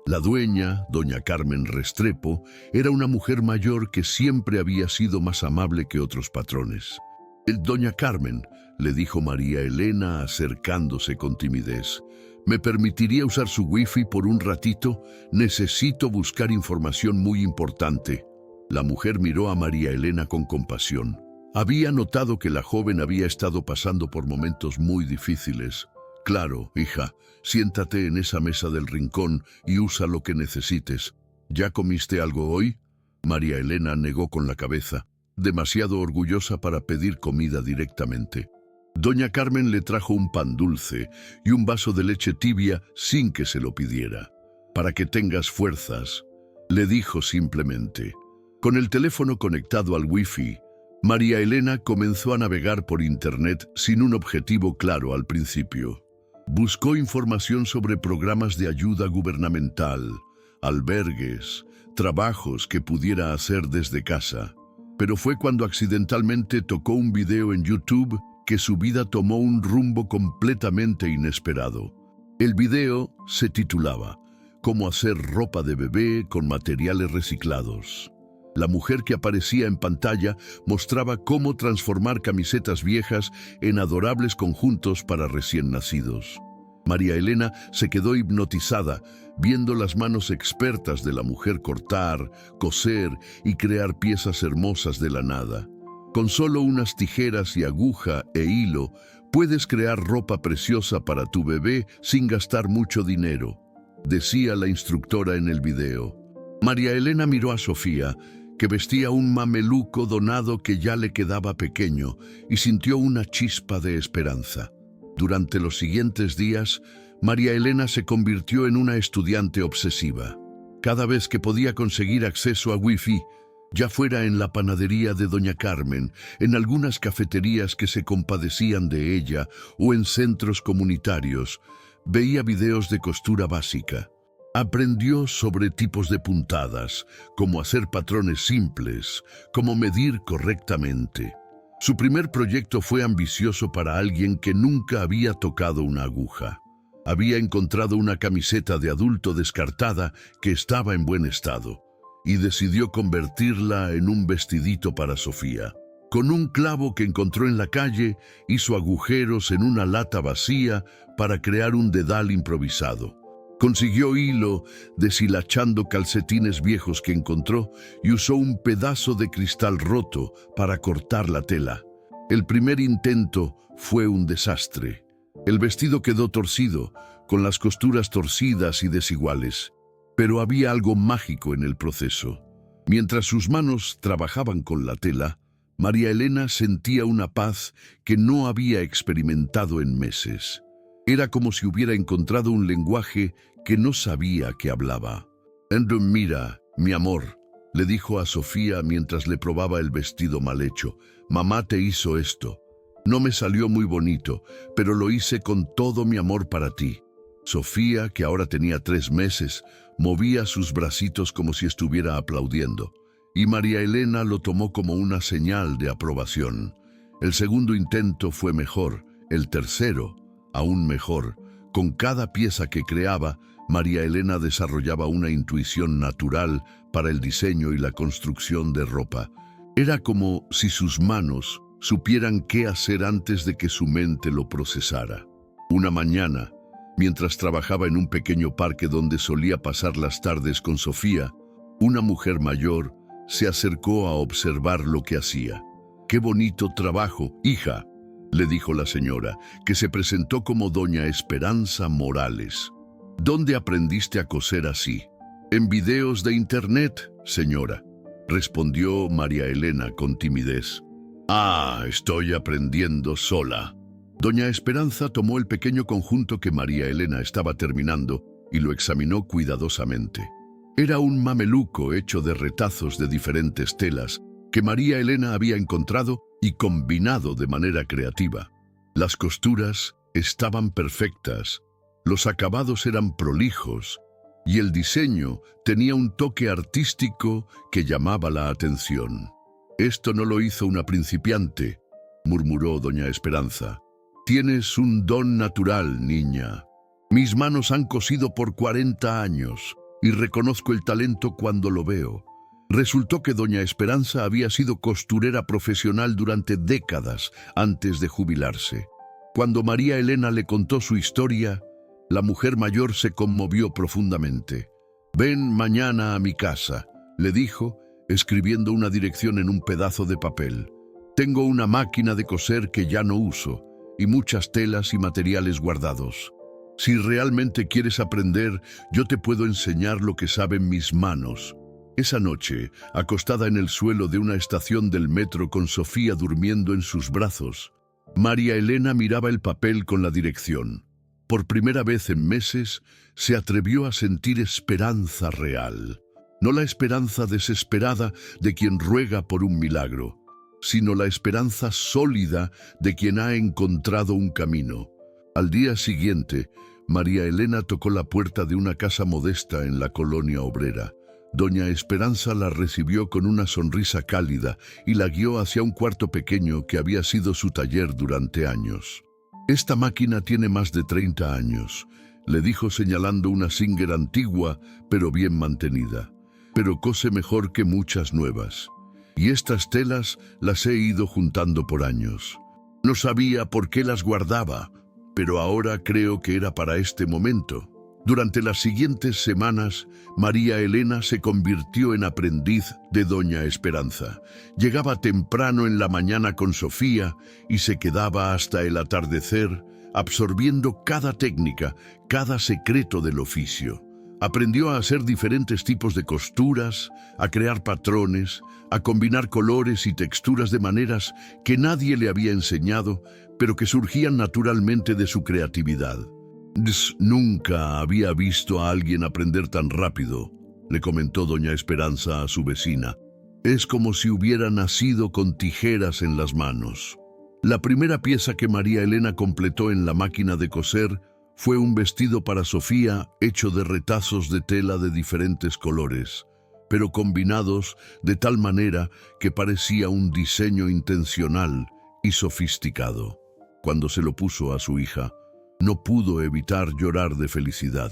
La dueña, doña Carmen Restrepo, era una mujer mayor que siempre había sido más amable que otros patrones. «Doña Carmen», le dijo María Elena acercándose con timidez, «¿me permitiría usar su wifi por un ratito? Necesito buscar información muy importante». La mujer miró a María Elena con compasión. Había notado que la joven había estado pasando por momentos muy difíciles. «Claro, hija, siéntate en esa mesa del rincón y usa lo que necesites. ¿Ya comiste algo hoy?». María Elena negó con la cabeza. demasiado orgullosa para pedir comida directamente. Doña Carmen le trajo un pan dulce y un vaso de leche tibia sin que se lo pidiera. «Para que tengas fuerzas», le dijo simplemente. Con el teléfono conectado al wifi, María Elena comenzó a navegar por internet sin un objetivo claro al principio. Buscó información sobre programas de ayuda gubernamental, albergues, trabajos que pudiera hacer desde casa. Pero fue cuando accidentalmente tocó un video en YouTube que su vida tomó un rumbo completamente inesperado. El video se titulaba «Cómo hacer ropa de bebé con materiales reciclados». La mujer que aparecía en pantalla mostraba cómo transformar camisetas viejas en adorables conjuntos para recién nacidos. María Elena se quedó hipnotizada viendo las manos expertas de la mujer cortar, coser y crear piezas hermosas de la nada. Con solo unas tijeras y aguja e hilo, puedes crear ropa preciosa para tu bebé sin gastar mucho dinero, decía la instructora en el video. María Elena miró a Sofía, que vestía un mameluco donado que ya le quedaba pequeño, y sintió una chispa de esperanza. Durante los siguientes días, María Elena se convirtió en una estudiante obsesiva. Cada vez que podía conseguir acceso a Wi-Fi, ya fuera en la panadería de Doña Carmen, en algunas cafeterías que se compadecían de ella o en centros comunitarios, veía videos de costura básica. Aprendió sobre tipos de puntadas, cómo hacer patrones simples, cómo medir correctamente. Su primer proyecto fue ambicioso para alguien que nunca había tocado una aguja. Había encontrado una camiseta de adulto descartada que estaba en buen estado y decidió convertirla en un vestidito para Sofía. Con un clavo que encontró en la calle, hizo agujeros en una lata vacía para crear un dedal improvisado. Consiguió hilo deshilachando calcetines viejos que encontró y usó un pedazo de cristal roto para cortar la tela. El primer intento fue un desastre. El vestido quedó torcido, con las costuras torcidas y desiguales. Pero había algo mágico en el proceso. Mientras sus manos trabajaban con la tela, María Elena sentía una paz que no había experimentado en meses. Era como si hubiera encontrado un lenguaje que no sabía que hablaba. «Mira, mi amor», le dijo a Sofía mientras le probaba el vestido mal hecho. «Mamá te hizo esto. No me salió muy bonito, pero lo hice con todo mi amor para ti». Sofía, que ahora tenía 3 meses, movía sus bracitos como si estuviera aplaudiendo, y María Elena lo tomó como una señal de aprobación. El segundo intento fue mejor, el tercero aún mejor. Con cada pieza que creaba, María Elena desarrollaba una intuición natural para el diseño y la construcción de ropa. Era como si sus manos supieran qué hacer antes de que su mente lo procesara. Una mañana, mientras trabajaba en un pequeño parque donde solía pasar las tardes con Sofía, una mujer mayor se acercó a observar lo que hacía. «Qué bonito trabajo, hija», le dijo la señora, que se presentó como doña Esperanza Morales. «¿Dónde aprendiste a coser así?» «En videos de internet, señora», respondió María Elena con timidez. «Ah, estoy aprendiendo sola». Doña Esperanza tomó el pequeño conjunto que María Elena estaba terminando y lo examinó cuidadosamente. Era un mameluco hecho de retazos de diferentes telas que María Elena había encontrado y combinado de manera creativa. Las costuras estaban perfectas, los acabados eran prolijos y el diseño tenía un toque artístico que llamaba la atención. «Esto no lo hizo una principiante», murmuró doña Esperanza. «Tienes un don natural, niña. Mis manos han cosido por 40 años y reconozco el talento cuando lo veo». Resultó que doña Esperanza había sido costurera profesional durante décadas antes de jubilarse. Cuando María Elena le contó su historia, la mujer mayor se conmovió profundamente. «Ven mañana a mi casa», le dijo, escribiendo una dirección en un pedazo de papel. «Tengo una máquina de coser que ya no uso y muchas telas y materiales guardados. Si realmente quieres aprender, yo te puedo enseñar lo que saben mis manos». Esa noche, acostada en el suelo de una estación del metro con Sofía durmiendo en sus brazos, María Elena miraba el papel con la dirección. Por primera vez en meses, se atrevió a sentir esperanza real. No la esperanza desesperada de quien ruega por un milagro, sino la esperanza sólida de quien ha encontrado un camino. Al día siguiente, María Elena tocó la puerta de una casa modesta en la colonia obrera. Doña Esperanza la recibió con una sonrisa cálida y la guió hacia un cuarto pequeño que había sido su taller durante años. «Esta máquina tiene más de 30 años», le dijo señalando una Singer antigua, pero bien mantenida. «Pero cose mejor que muchas nuevas. Y estas telas las he ido juntando por años. No sabía por qué las guardaba, pero ahora creo que era para este momento». Durante las siguientes semanas, María Elena se convirtió en aprendiz de Doña Esperanza. Llegaba temprano en la mañana con Sofía y se quedaba hasta el atardecer, absorbiendo cada técnica, cada secreto del oficio. Aprendió a hacer diferentes tipos de costuras, a crear patrones, a combinar colores y texturas de maneras que nadie le había enseñado, pero que surgían naturalmente de su creatividad. «Nunca había visto a alguien aprender tan rápido», le comentó Doña Esperanza a su vecina. «Es como si hubiera nacido con tijeras en las manos». La primera pieza que María Elena completó en la máquina de coser fue un vestido para Sofía hecho de retazos de tela de diferentes colores, pero combinados de tal manera que parecía un diseño intencional y sofisticado. Cuando se lo puso a su hija, no pudo evitar llorar de felicidad.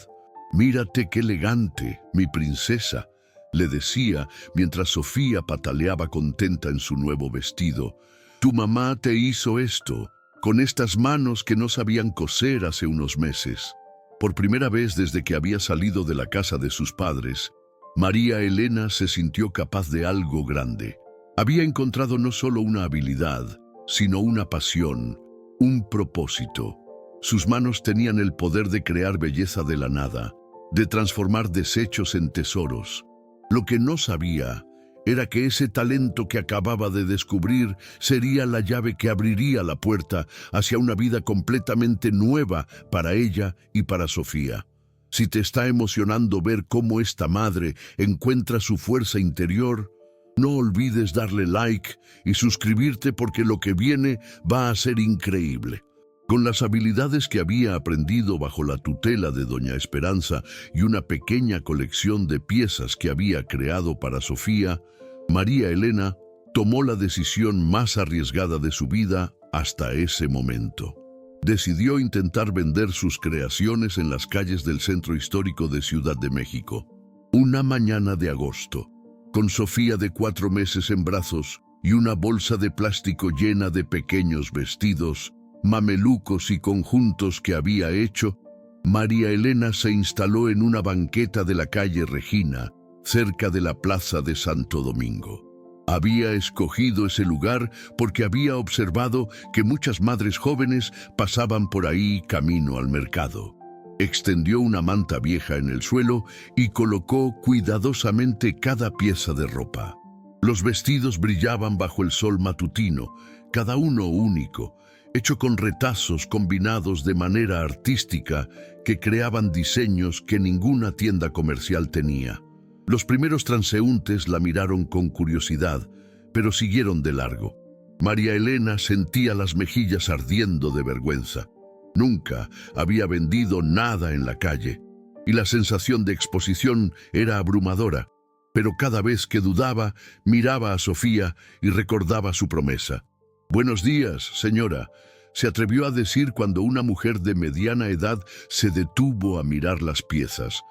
«Mírate qué elegante, mi princesa», le decía mientras Sofía pataleaba contenta en su nuevo vestido. «Tu mamá te hizo esto, con estas manos que no sabían coser hace unos meses». Por primera vez desde que había salido de la casa de sus padres, María Elena se sintió capaz de algo grande. Había encontrado no solo una habilidad, sino una pasión, un propósito. Sus manos tenían el poder de crear belleza de la nada, de transformar desechos en tesoros. Lo que no sabía era que ese talento que acababa de descubrir sería la llave que abriría la puerta hacia una vida completamente nueva para ella y para Sofía. Si te está emocionando ver cómo esta madre encuentra su fuerza interior, no olvides darle like y suscribirte porque lo que viene va a ser increíble. Con las habilidades que había aprendido bajo la tutela de Doña Esperanza y una pequeña colección de piezas que había creado para Sofía, María Elena tomó la decisión más arriesgada de su vida hasta ese momento. Decidió intentar vender sus creaciones en las calles del centro histórico de Ciudad de México. Una mañana de agosto, con Sofía de 4 meses en brazos y una bolsa de plástico llena de pequeños vestidos, mamelucos y conjuntos que había hecho, María Elena se instaló en una banqueta de la calle Regina, cerca de la plaza de Santo Domingo. Había escogido ese lugar porque había observado que muchas madres jóvenes pasaban por ahí camino al mercado. Extendió una manta vieja en el suelo y colocó cuidadosamente cada pieza de ropa. Los vestidos brillaban bajo el sol matutino, cada uno único, hecho con retazos combinados de manera artística que creaban diseños que ninguna tienda comercial tenía. Los primeros transeúntes la miraron con curiosidad, pero siguieron de largo. María Elena sentía las mejillas ardiendo de vergüenza. Nunca había vendido nada en la calle, y la sensación de exposición era abrumadora, pero cada vez que dudaba, miraba a Sofía y recordaba su promesa. «Buenos días, señora», se atrevió a decir cuando una mujer de mediana edad se detuvo a mirar las piezas.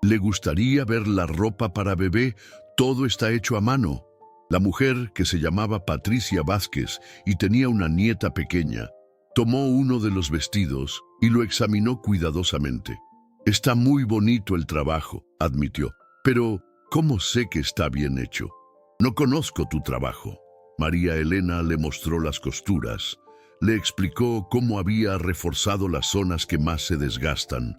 «¿Le gustaría ver la ropa para bebé? Todo está hecho a mano». La mujer, que se llamaba Patricia Vázquez y tenía una nieta pequeña, tomó uno de los vestidos y lo examinó cuidadosamente. «Está muy bonito el trabajo», admitió, «pero ¿cómo sé que está bien hecho? No conozco tu trabajo». María Elena le mostró las costuras. Le explicó cómo había reforzado las zonas que más se desgastan,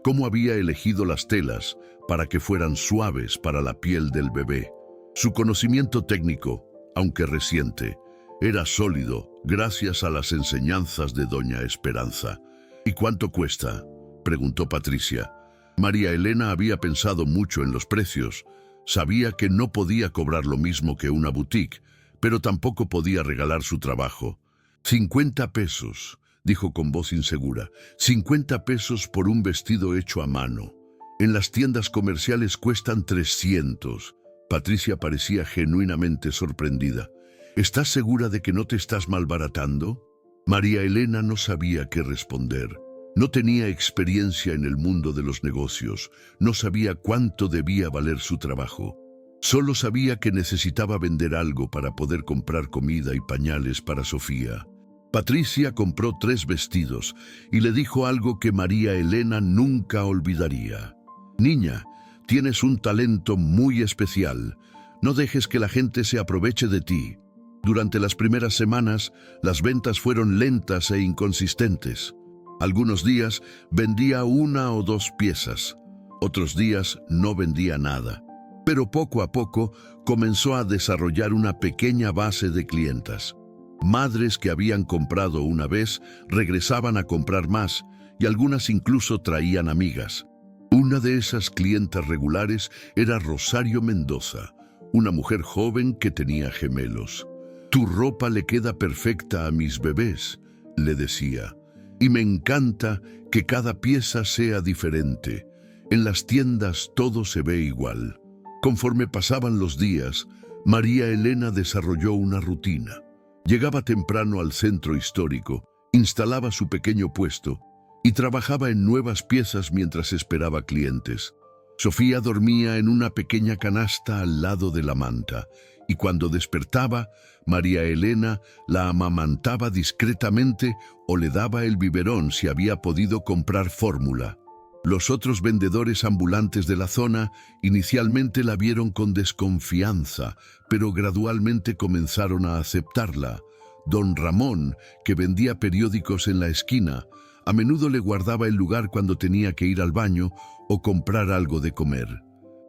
cómo había elegido las telas para que fueran suaves para la piel del bebé. Su conocimiento técnico, aunque reciente, era sólido gracias a las enseñanzas de doña Esperanza. ¿Y cuánto cuesta?, preguntó Patricia. María Elena había pensado mucho en los precios. Sabía que no podía cobrar lo mismo que una boutique, pero tampoco podía regalar su trabajo. 50 pesos, dijo con voz insegura. 50 pesos por un vestido hecho a mano. En las tiendas comerciales cuestan 300. Patricia parecía genuinamente sorprendida. ¿Estás segura de que no te estás malbaratando? María Elena no sabía qué responder. No tenía experiencia en el mundo de los negocios. No sabía cuánto debía valer su trabajo. Solo sabía que necesitaba vender algo para poder comprar comida y pañales para Sofía. Patricia compró 3 vestidos y le dijo algo que María Elena nunca olvidaría. Niña, tienes un talento muy especial. No dejes que la gente se aproveche de ti. Durante las primeras semanas, las ventas fueron lentas e inconsistentes. Algunos días vendía 1 o 2 piezas. Otros días no vendía nada. Pero poco a poco comenzó a desarrollar una pequeña base de clientas. Madres que habían comprado una vez regresaban a comprar más y algunas incluso traían amigas. Una de esas clientas regulares era Rosario Mendoza, una mujer joven que tenía gemelos. «Tu ropa le queda perfecta a mis bebés», le decía, «y me encanta que cada pieza sea diferente. En las tiendas todo se ve igual». Conforme pasaban los días, María Elena desarrolló una rutina. Llegaba temprano al centro histórico, instalaba su pequeño puesto y trabajaba en nuevas piezas mientras esperaba clientes. Sofía dormía en una pequeña canasta al lado de la manta y cuando despertaba, María Elena la amamantaba discretamente o le daba el biberón si había podido comprar fórmula. Los otros vendedores ambulantes de la zona inicialmente la vieron con desconfianza, pero gradualmente comenzaron a aceptarla. Don Ramón, que vendía periódicos en la esquina, a menudo le guardaba el lugar cuando tenía que ir al baño o comprar algo de comer.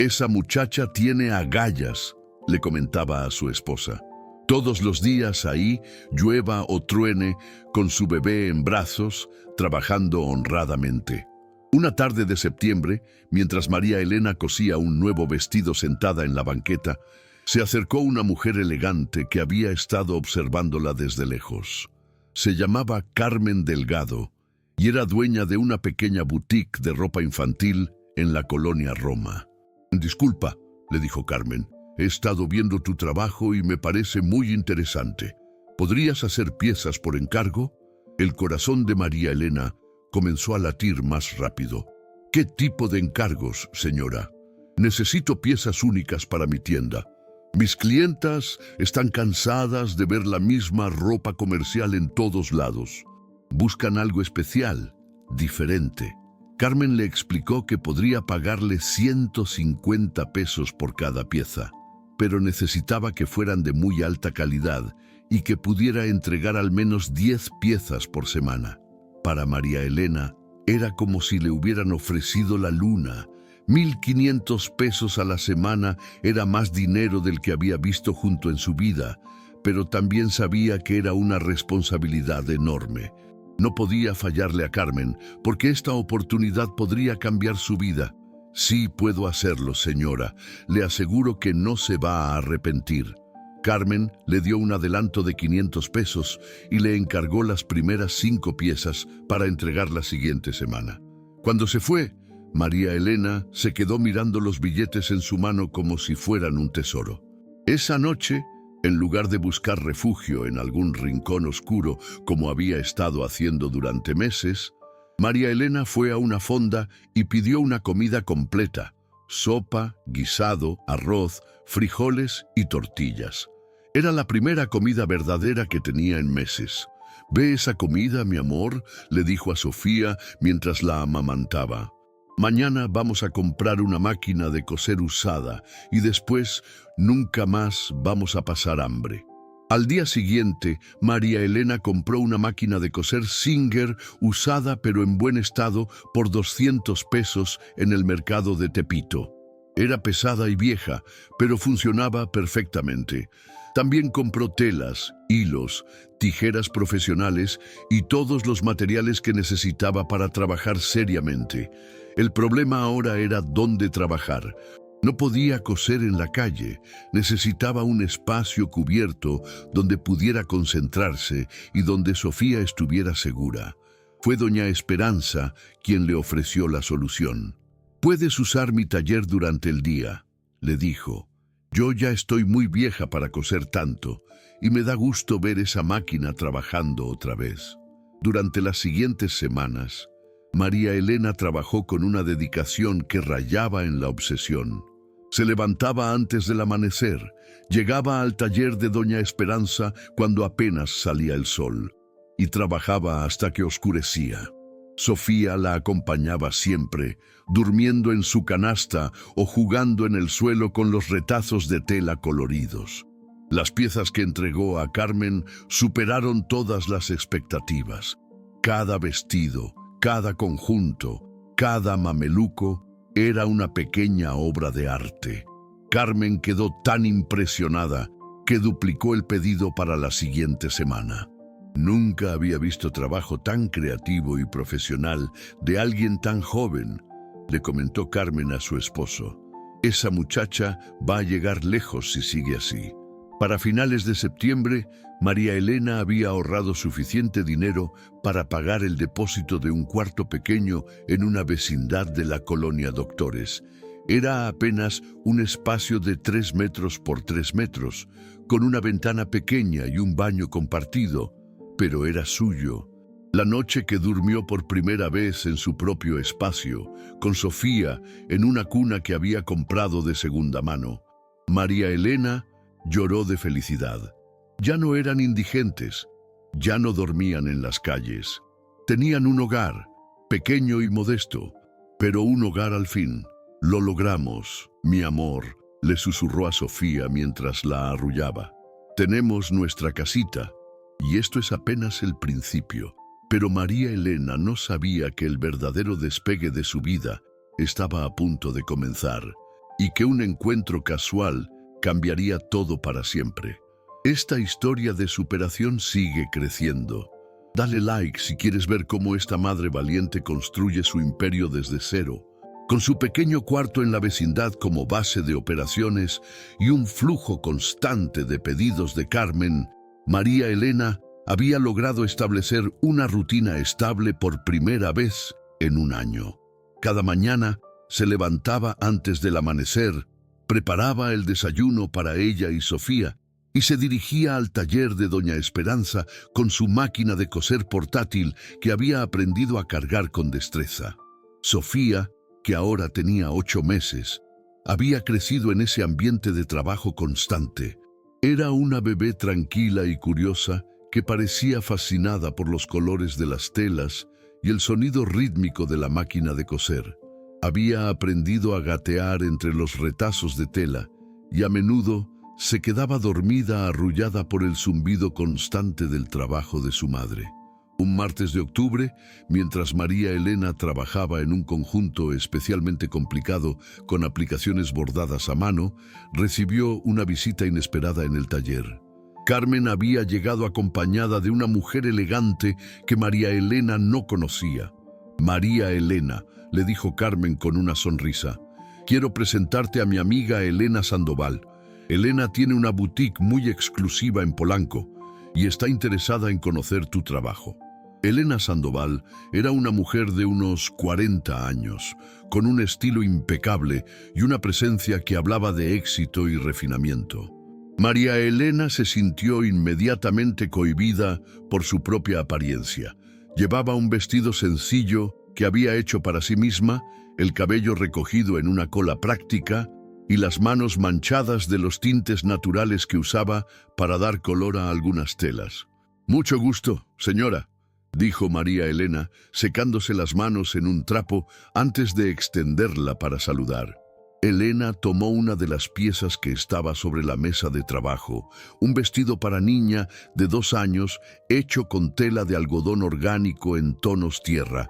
«Esa muchacha tiene agallas», le comentaba a su esposa. Todos los días ahí, llueva o truene, con su bebé en brazos, trabajando honradamente. Una tarde de septiembre, mientras María Elena cosía un nuevo vestido sentada en la banqueta, se acercó una mujer elegante que había estado observándola desde lejos. Se llamaba Carmen Delgado y era dueña de una pequeña boutique de ropa infantil en la colonia Roma. «Disculpa», le dijo Carmen, «he estado viendo tu trabajo y me parece muy interesante. ¿Podrías hacer piezas por encargo?» El corazón de María Elena comenzó a latir más rápido. «¿Qué tipo de encargos, señora?» «Necesito piezas únicas para mi tienda. Mis clientas están cansadas de ver la misma ropa comercial en todos lados. Buscan algo especial, diferente». Carmen le explicó que podría pagarle 150 pesos por cada pieza, pero necesitaba que fueran de muy alta calidad y que pudiera entregar al menos 10 piezas por semana. Para María Elena era como si le hubieran ofrecido la luna. 1.500 pesos a la semana era más dinero del que había visto junto en su vida, pero también sabía que era una responsabilidad enorme. No podía fallarle a Carmen, porque esta oportunidad podría cambiar su vida. «Sí puedo hacerlo, señora. Le aseguro que no se va a arrepentir». Carmen le dio un adelanto de 500 pesos y le encargó las primeras 5 piezas para entregar la siguiente semana. Cuando se fue, María Elena se quedó mirando los billetes en su mano como si fueran un tesoro. Esa noche, en lugar de buscar refugio en algún rincón oscuro como había estado haciendo durante meses, María Elena fue a una fonda y pidió una comida completa: sopa, guisado, arroz, frijoles y tortillas. Era la primera comida verdadera que tenía en meses. «¿Ve esa comida, mi amor?», le dijo a Sofía mientras la amamantaba. «Mañana vamos a comprar una máquina de coser usada y después nunca más vamos a pasar hambre». Al día siguiente, María Elena compró una máquina de coser Singer usada pero en buen estado por 200 pesos en el mercado de Tepito. Era pesada y vieja, pero funcionaba perfectamente. También compró telas, hilos, tijeras profesionales y todos los materiales que necesitaba para trabajar seriamente. El problema ahora era dónde trabajar. No podía coser en la calle, necesitaba un espacio cubierto donde pudiera concentrarse y donde Sofía estuviera segura. Fue doña Esperanza quien le ofreció la solución. «Puedes usar mi taller durante el día», le dijo. «Yo ya estoy muy vieja para coser tanto y me da gusto ver esa máquina trabajando otra vez». Durante las siguientes semanas, María Elena trabajó con una dedicación que rayaba en la obsesión. Se levantaba antes del amanecer, llegaba al taller de doña Esperanza cuando apenas salía el sol y trabajaba hasta que oscurecía. Sofía la acompañaba siempre, durmiendo en su canasta o jugando en el suelo con los retazos de tela coloridos. Las piezas que entregó a Carmen superaron todas las expectativas. Cada vestido, cada conjunto, cada mameluco era una pequeña obra de arte. Carmen quedó tan impresionada que duplicó el pedido para la siguiente semana. Nunca había visto trabajo tan creativo y profesional de alguien tan joven, le comentó Carmen a su esposo. Esa muchacha va a llegar lejos si sigue así. Para finales de septiembre, María Elena había ahorrado suficiente dinero para pagar el depósito de un cuarto pequeño en una vecindad de la colonia Doctores. Era apenas un espacio de 3 metros por 3 metros, con una ventana pequeña y un baño compartido, pero era suyo. La noche que durmió por primera vez en su propio espacio, con Sofía en una cuna que había comprado de segunda mano, María Elena lloró de felicidad. Ya no eran indigentes, ya no dormían en las calles. Tenían un hogar, pequeño y modesto, pero un hogar al fin. «Lo logramos, mi amor», le susurró a Sofía mientras la arrullaba. «Tenemos nuestra casita, y esto es apenas el principio». Pero María Elena no sabía que el verdadero despegue de su vida estaba a punto de comenzar, y que un encuentro casual cambiaría todo para siempre. Esta historia de superación sigue creciendo. Dale like si quieres ver cómo esta madre valiente construye su imperio desde cero, con su pequeño cuarto en la vecindad como base de operaciones y un flujo constante de pedidos de Carmen. María Elena había logrado establecer una rutina estable por primera vez en un año. Cada mañana se levantaba antes del amanecer, preparaba el desayuno para ella y Sofía y se dirigía al taller de doña Esperanza con su máquina de coser portátil que había aprendido a cargar con destreza. Sofía, que ahora tenía 8 meses, había crecido en ese ambiente de trabajo constante. Era una bebé tranquila y curiosa que parecía fascinada por los colores de las telas y el sonido rítmico de la máquina de coser. Había aprendido a gatear entre los retazos de tela y a menudo se quedaba dormida arrullada por el zumbido constante del trabajo de su madre. Un martes de octubre, mientras María Elena trabajaba en un conjunto especialmente complicado con aplicaciones bordadas a mano, recibió una visita inesperada en el taller. Carmen había llegado acompañada de una mujer elegante que María Elena no conocía. «María Elena», le dijo Carmen con una sonrisa, «quiero presentarte a mi amiga Elena Sandoval. Elena tiene una boutique muy exclusiva en Polanco y está interesada en conocer tu trabajo». Elena Sandoval era una mujer de unos 40 años, con un estilo impecable y una presencia que hablaba de éxito y refinamiento. María Elena se sintió inmediatamente cohibida por su propia apariencia. Llevaba un vestido sencillo que había hecho para sí misma, el cabello recogido en una cola práctica y las manos manchadas de los tintes naturales que usaba para dar color a algunas telas. «Mucho gusto, señora», dijo María Elena, secándose las manos en un trapo antes de extenderla para saludar. Elena tomó una de las piezas que estaba sobre la mesa de trabajo, un vestido para niña de 2 años hecho con tela de algodón orgánico en tonos tierra,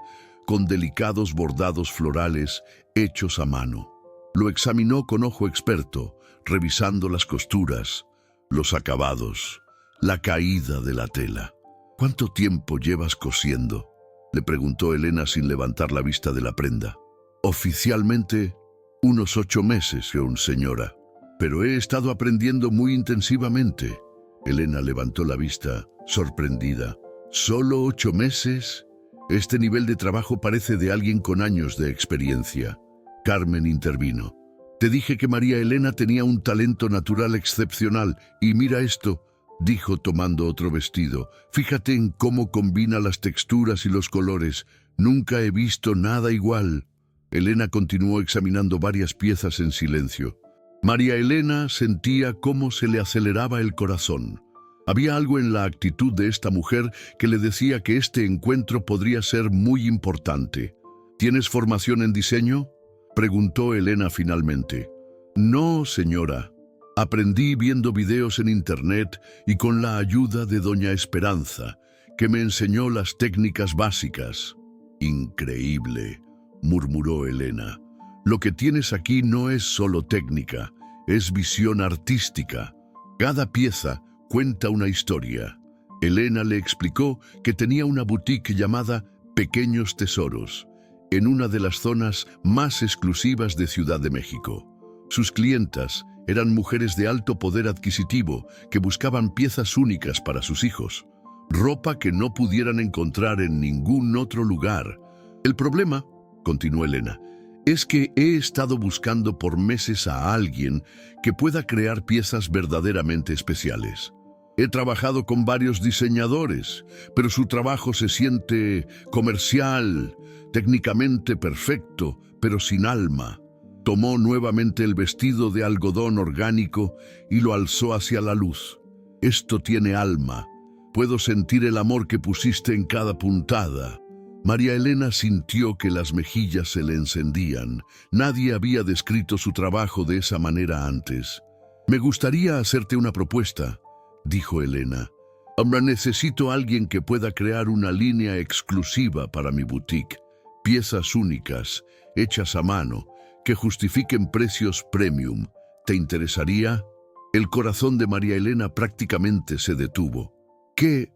con delicados bordados florales hechos a mano. Lo examinó con ojo experto, revisando las costuras, los acabados, la caída de la tela. «¿Cuánto tiempo llevas cosiendo?», le preguntó Elena sin levantar la vista de la prenda. «Oficialmente, unos 8 meses, señora. Pero he estado aprendiendo muy intensivamente». Elena levantó la vista, sorprendida. «¿Solo 8 meses? Este nivel de trabajo parece de alguien con años de experiencia». Carmen intervino. «Te dije que María Elena tenía un talento natural excepcional, y mira esto», dijo tomando otro vestido. «Fíjate en cómo combina las texturas y los colores. Nunca he visto nada igual». Elena continuó examinando varias piezas en silencio. María Elena sentía cómo se le aceleraba el corazón. Había algo en la actitud de esta mujer que le decía que este encuentro podría ser muy importante. «¿Tienes formación en diseño?», preguntó Elena finalmente. «No, señora. Aprendí viendo videos en internet y con la ayuda de doña Esperanza, que me enseñó las técnicas básicas». «Increíble», murmuró Elena. «Lo que tienes aquí no es solo técnica, es visión artística. Cada pieza cuenta una historia». Elena le explicó que tenía una boutique llamada Pequeños Tesoros, en una de las zonas más exclusivas de Ciudad de México. Sus clientas eran mujeres de alto poder adquisitivo que buscaban piezas únicas para sus hijos, ropa que no pudieran encontrar en ningún otro lugar. «El problema», continuó Elena, «es que he estado buscando por meses a alguien que pueda crear piezas verdaderamente especiales. He trabajado con varios diseñadores, pero su trabajo se siente comercial, técnicamente perfecto, pero sin alma». Tomó nuevamente el vestido de algodón orgánico y lo alzó hacia la luz. «Esto tiene alma. Puedo sentir el amor que pusiste en cada puntada». María Elena sintió que las mejillas se le encendían. Nadie había descrito su trabajo de esa manera antes. «Me gustaría hacerte una propuesta», dijo Elena. «Ahora necesito a alguien que pueda crear una línea exclusiva para mi boutique. Piezas únicas, hechas a mano, que justifiquen precios premium. ¿Te interesaría?». El corazón de María Elena prácticamente se detuvo. ¿Qué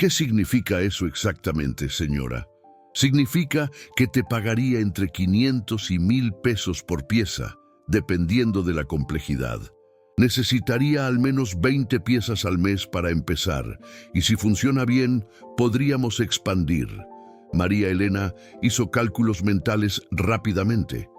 significa eso exactamente, señora?» «Significa que te pagaría entre 500 y 1,000 pesos por pieza, dependiendo de la complejidad. Necesitaría al menos 20 piezas al mes para empezar, y si funciona bien, podríamos expandir». María Elena hizo cálculos mentales rápidamente.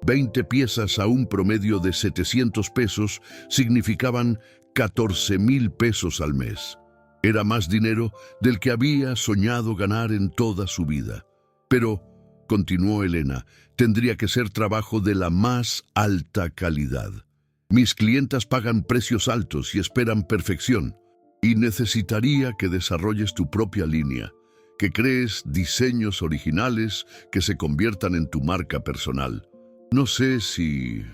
20 piezas a un promedio de 700 pesos significaban 14,000 pesos al mes. Era más dinero del que había soñado ganar en toda su vida. «Pero», continuó Elena, «tendría que ser trabajo de la más alta calidad. Mis clientas pagan precios altos y esperan perfección, y necesitaría que desarrolles tu propia línea, que crees diseños originales que se conviertan en tu marca personal. No sé si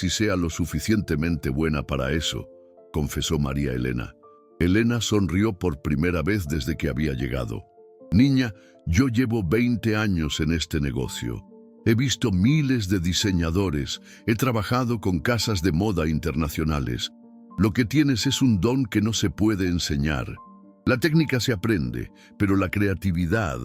sea lo suficientemente buena para eso», confesó María Elena. Elena sonrió por primera vez desde que había llegado. «Niña, yo llevo 20 años en este negocio. He visto miles de diseñadores, he trabajado con casas de moda internacionales. Lo que tienes es un don que no se puede enseñar. La técnica se aprende, pero la creatividad,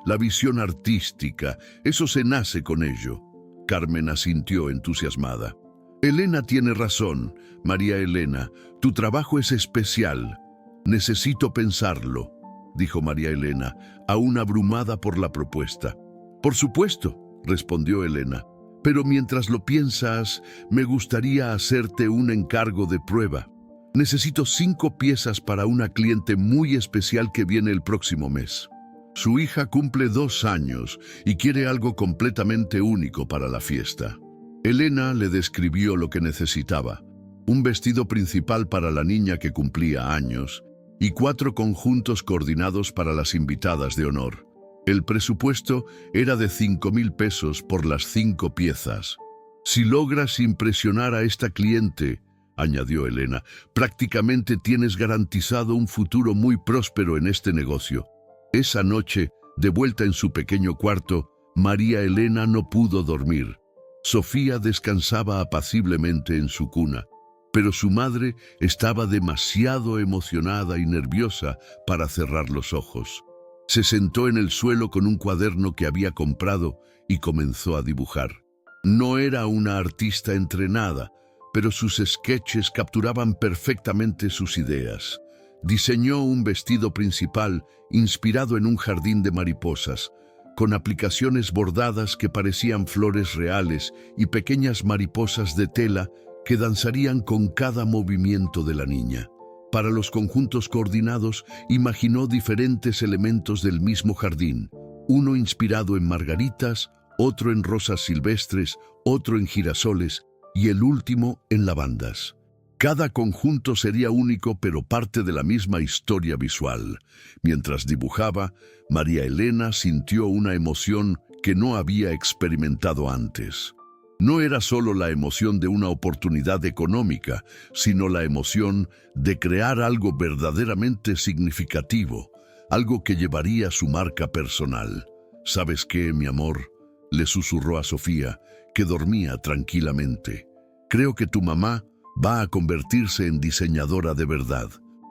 la visión artística, eso se nace con ello». Carmen asintió entusiasmada. «Elena tiene razón, María Elena, tu trabajo es especial. Necesito pensarlo», dijo María Elena, aún abrumada por la propuesta. «Por supuesto», respondió Elena, «pero mientras lo piensas, me gustaría hacerte un encargo de prueba. Necesito 5 piezas para una cliente muy especial que viene el próximo mes. Su hija cumple 2 años y quiere algo completamente único para la fiesta». Elena le describió lo que necesitaba: un vestido principal para la niña que cumplía años y 4 conjuntos coordinados para las invitadas de honor. El presupuesto era de 5,000 pesos por las 5 piezas. Si logras impresionar a esta cliente, añadió Elena, prácticamente tienes garantizado un futuro muy próspero en este negocio. Esa noche, de vuelta en su pequeño cuarto, María Elena no pudo dormir. Sofía descansaba apaciblemente en su cuna, pero su madre estaba demasiado emocionada y nerviosa para cerrar los ojos. Se sentó en el suelo con un cuaderno que había comprado y comenzó a dibujar. No era una artista entrenada, pero sus sketches capturaban perfectamente sus ideas. Diseñó un vestido principal inspirado en un jardín de mariposas, con aplicaciones bordadas que parecían flores reales y pequeñas mariposas de tela que danzarían con cada movimiento de la niña. Para los conjuntos coordinados, imaginó diferentes elementos del mismo jardín, uno inspirado en margaritas, otro en rosas silvestres, otro en girasoles y el último en lavandas. Cada conjunto sería único, pero parte de la misma historia visual. Mientras dibujaba, María Elena sintió una emoción que no había experimentado antes. No era solo la emoción de una oportunidad económica, sino la emoción de crear algo verdaderamente significativo, algo que llevaría su marca personal. ¿Sabes qué, mi amor?, le susurró a Sofía, que dormía tranquilamente. Creo que tu mamá va a convertirse en diseñadora de verdad.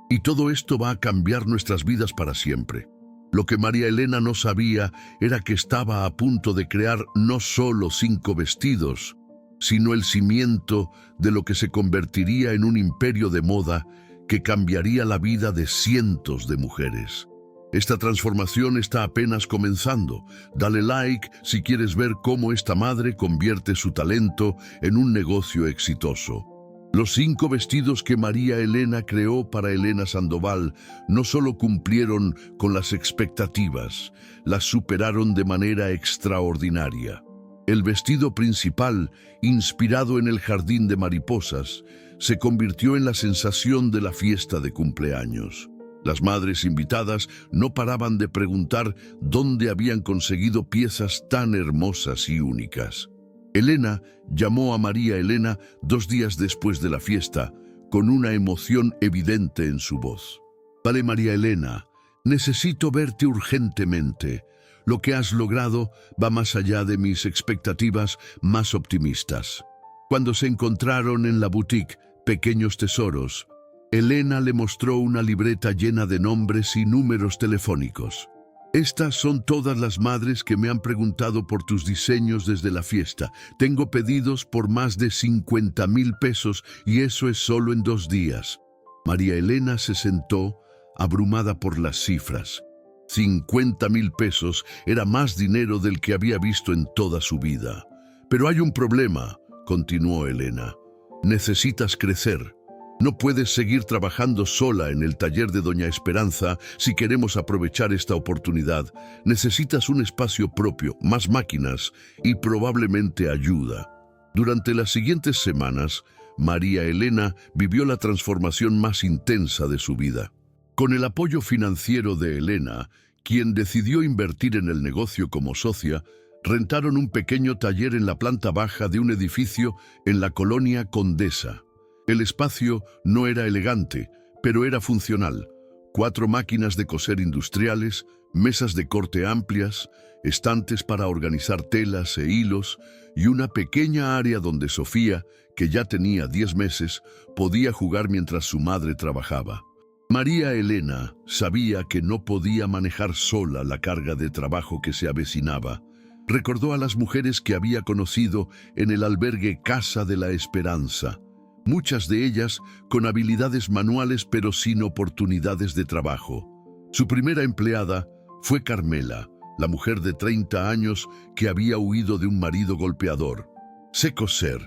Y todo esto va a cambiar nuestras vidas para siempre. Lo que María Elena no sabía era que estaba a punto de crear no solo 5 vestidos, sino el cimiento de lo que se convertiría en un imperio de moda que cambiaría la vida de cientos de mujeres. Esta transformación está apenas comenzando. Dale like si quieres ver cómo esta madre convierte su talento en un negocio exitoso. Los 5 vestidos que María Elena creó para Elena Sandoval no solo cumplieron con las expectativas, las superaron de manera extraordinaria. El vestido principal, inspirado en el jardín de mariposas, se convirtió en la sensación de la fiesta de cumpleaños. Las madres invitadas no paraban de preguntar dónde habían conseguido piezas tan hermosas y únicas. Elena llamó a María Elena 2 días después de la fiesta, con una emoción evidente en su voz. «Vale, María Elena, necesito verte urgentemente. Lo que has logrado va más allá de mis expectativas más optimistas». Cuando se encontraron en la boutique Pequeños Tesoros, Elena le mostró una libreta llena de nombres y números telefónicos. «Estas son todas las madres que me han preguntado por tus diseños desde la fiesta. Tengo pedidos por más de 50,000 pesos y eso es solo en 2 días». María Elena se sentó, abrumada por las cifras. 50,000 pesos era más dinero del que había visto en toda su vida. «Pero hay un problema», continuó Elena. «Necesitas crecer. No puedes seguir trabajando sola en el taller de Doña Esperanza si queremos aprovechar esta oportunidad. Necesitas un espacio propio, más máquinas y probablemente ayuda». Durante las siguientes semanas, María Elena vivió la transformación más intensa de su vida. Con el apoyo financiero de Elena, quien decidió invertir en el negocio como socia, rentaron un pequeño taller en la planta baja de un edificio en la colonia Condesa. El espacio no era elegante, pero era funcional. 4 máquinas de coser industriales, mesas de corte amplias, estantes para organizar telas e hilos y una pequeña área donde Sofía, que ya tenía 10 meses, podía jugar mientras su madre trabajaba. María Elena sabía que no podía manejar sola la carga de trabajo que se avecinaba. Recordó a las mujeres que había conocido en el albergue Casa de la Esperanza. Muchas de ellas con habilidades manuales pero sin oportunidades de trabajo. Su primera empleada fue Carmela, la mujer de 30 años que había huido de un marido golpeador. «Sé coser»,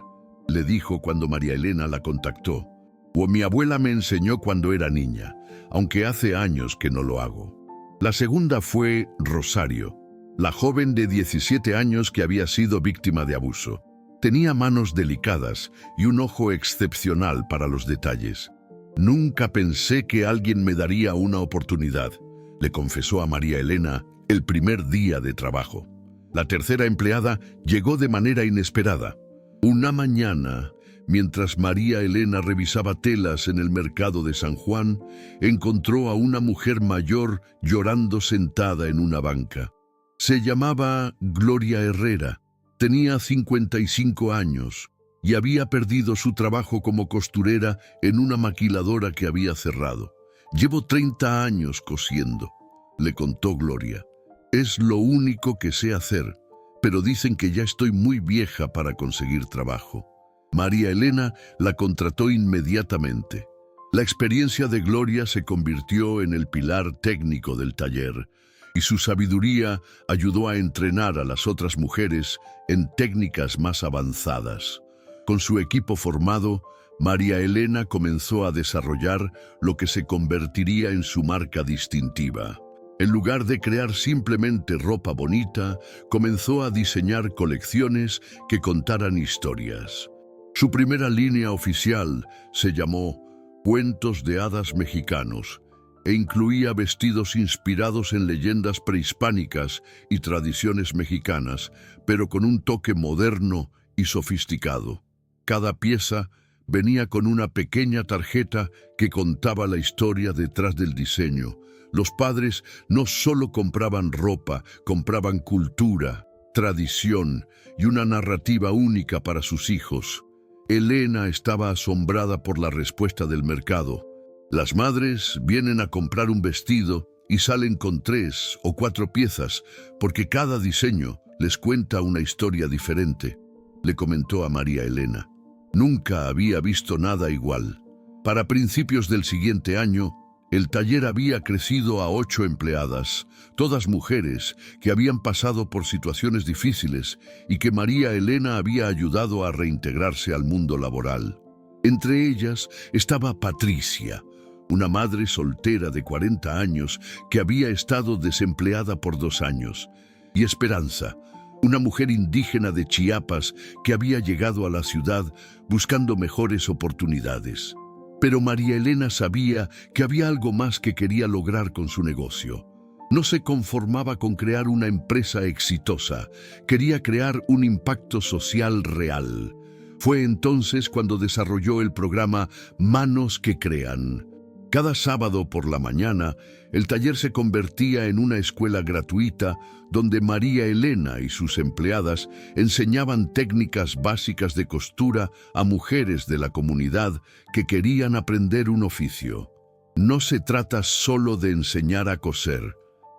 le dijo cuando María Elena la contactó. «O mi abuela me enseñó cuando era niña, aunque hace años que no lo hago». La segunda fue Rosario, la joven de 17 años que había sido víctima de abuso. Tenía manos delicadas y un ojo excepcional para los detalles. «Nunca pensé que alguien me daría una oportunidad», le confesó a María Elena el primer día de trabajo. La tercera empleada llegó de manera inesperada. Una mañana, mientras María Elena revisaba telas en el mercado de San Juan, encontró a una mujer mayor llorando sentada en una banca. Se llamaba Gloria Herrera, tenía 55 años y había perdido su trabajo como costurera en una maquiladora que había cerrado. «Llevo 30 años cosiendo», le contó Gloria. «Es lo único que sé hacer, pero dicen que ya estoy muy vieja para conseguir trabajo». María Elena la contrató inmediatamente. La experiencia de Gloria se convirtió en el pilar técnico del taller, y su sabiduría ayudó a entrenar a las otras mujeres en técnicas más avanzadas. Con su equipo formado, María Elena comenzó a desarrollar lo que se convertiría en su marca distintiva. En lugar de crear simplemente ropa bonita, comenzó a diseñar colecciones que contaran historias. Su primera línea oficial se llamó Cuentos de Hadas Mexicanos e incluía vestidos inspirados en leyendas prehispánicas y tradiciones mexicanas, pero con un toque moderno y sofisticado. Cada pieza venía con una pequeña tarjeta que contaba la historia detrás del diseño. Los padres no solo compraban ropa, compraban cultura, tradición y una narrativa única para sus hijos. Elena estaba asombrada por la respuesta del mercado. Las madres vienen a comprar un vestido y salen con 3 o 4 piezas, porque cada diseño les cuenta una historia diferente, le comentó a María Elena. Nunca había visto nada igual. Para principios del siguiente año, el taller había crecido a 8 empleadas, todas mujeres que habían pasado por situaciones difíciles y que María Elena había ayudado a reintegrarse al mundo laboral. Entre ellas estaba Patricia, una madre soltera de 40 años que había estado desempleada por 2 años, y Esperanza, una mujer indígena de Chiapas que había llegado a la ciudad buscando mejores oportunidades. Pero María Elena sabía que había algo más que quería lograr con su negocio. No se conformaba con crear una empresa exitosa, quería crear un impacto social real. Fue entonces cuando desarrolló el programa Manos que Crean. Cada sábado por la mañana, el taller se convertía en una escuela gratuita donde María Elena y sus empleadas enseñaban técnicas básicas de costura a mujeres de la comunidad que querían aprender un oficio. No se trata solo de enseñar a coser,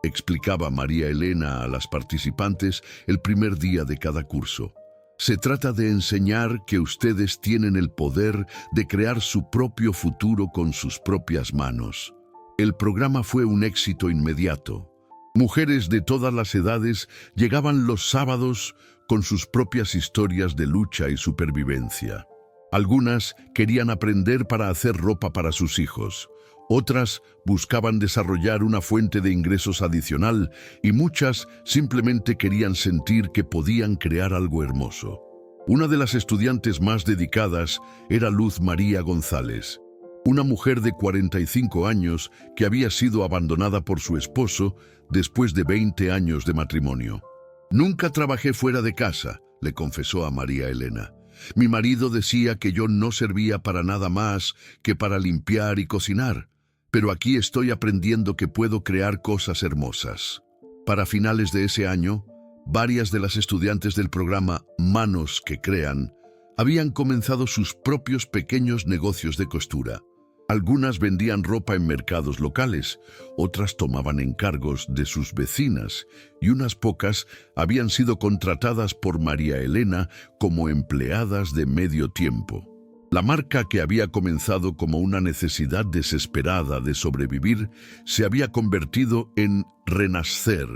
explicaba María Elena a las participantes el primer día de cada curso. Se trata de enseñar que ustedes tienen el poder de crear su propio futuro con sus propias manos. El programa fue un éxito inmediato. Mujeres de todas las edades llegaban los sábados con sus propias historias de lucha y supervivencia. Algunas querían aprender para hacer ropa para sus hijos. Otras buscaban desarrollar una fuente de ingresos adicional y muchas simplemente querían sentir que podían crear algo hermoso. Una de las estudiantes más dedicadas era Luz María González, una mujer de 45 años que había sido abandonada por su esposo después de 20 años de matrimonio. «Nunca trabajé fuera de casa», le confesó a María Elena. «Mi marido decía que yo no servía para nada más que para limpiar y cocinar. Pero aquí estoy aprendiendo que puedo crear cosas hermosas». Para finales de ese año, varias de las estudiantes del programa Manos que Crean habían comenzado sus propios pequeños negocios de costura. Algunas vendían ropa en mercados locales, otras tomaban encargos de sus vecinas y unas pocas habían sido contratadas por María Elena como empleadas de medio tiempo. La marca que había comenzado como una necesidad desesperada de sobrevivir se había convertido en Renacer,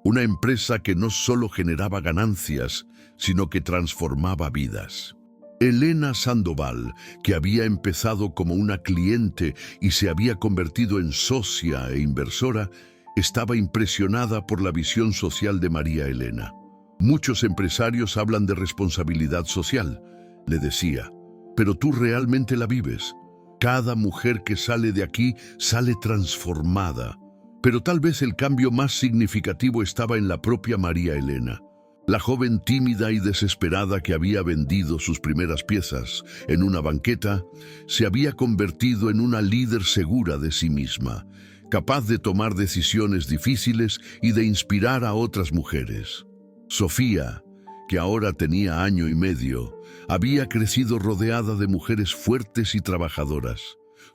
una empresa que no solo generaba ganancias, sino que transformaba vidas. Elena Sandoval, que había empezado como una cliente y se había convertido en socia e inversora, estaba impresionada por la visión social de María Elena. «Muchos empresarios hablan de responsabilidad social», le decía, «pero tú realmente la vives. Cada mujer que sale de aquí sale transformada». Pero tal vez el cambio más significativo estaba en la propia María Elena. La joven tímida y desesperada que había vendido sus primeras piezas en una banqueta se había convertido en una líder segura de sí misma, capaz de tomar decisiones difíciles y de inspirar a otras mujeres. Sofía, que ahora tenía 1 año y medio, había crecido rodeada de mujeres fuertes y trabajadoras.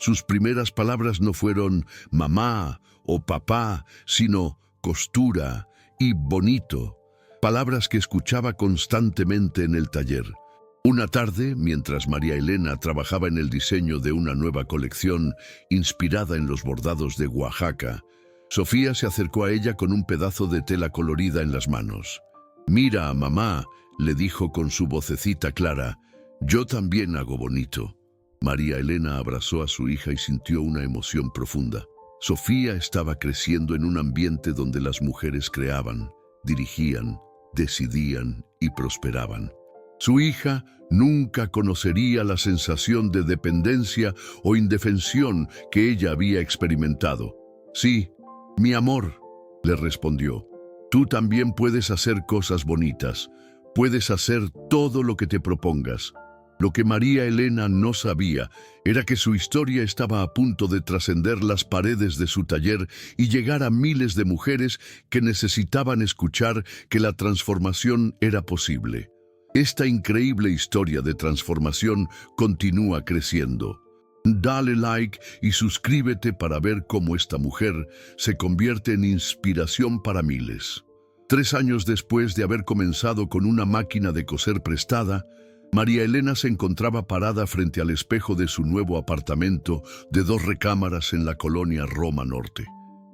Sus primeras palabras no fueron mamá o papá, sino costura y bonito, palabras que escuchaba constantemente en el taller. Una tarde, mientras María Elena trabajaba en el diseño de una nueva colección inspirada en los bordados de Oaxaca, Sofía se acercó a ella con un pedazo de tela colorida en las manos. «Mira, mamá», le dijo con su vocecita clara, «yo también hago bonito». María Elena abrazó a su hija y sintió una emoción profunda. Sofía estaba creciendo en un ambiente donde las mujeres creaban, dirigían, decidían y prosperaban. Su hija nunca conocería la sensación de dependencia o indefensión que ella había experimentado. «Sí, mi amor», le respondió, «tú también puedes hacer cosas bonitas, puedes hacer todo lo que te propongas». Lo que María Elena no sabía era que su historia estaba a punto de trascender las paredes de su taller y llegar a miles de mujeres que necesitaban escuchar que la transformación era posible. Esta increíble historia de transformación continúa creciendo. Dale like y suscríbete para ver cómo esta mujer se convierte en inspiración para miles. 3 años después de haber comenzado con una máquina de coser prestada, María Elena se encontraba parada frente al espejo de su nuevo apartamento de 2 recámaras en la colonia Roma Norte.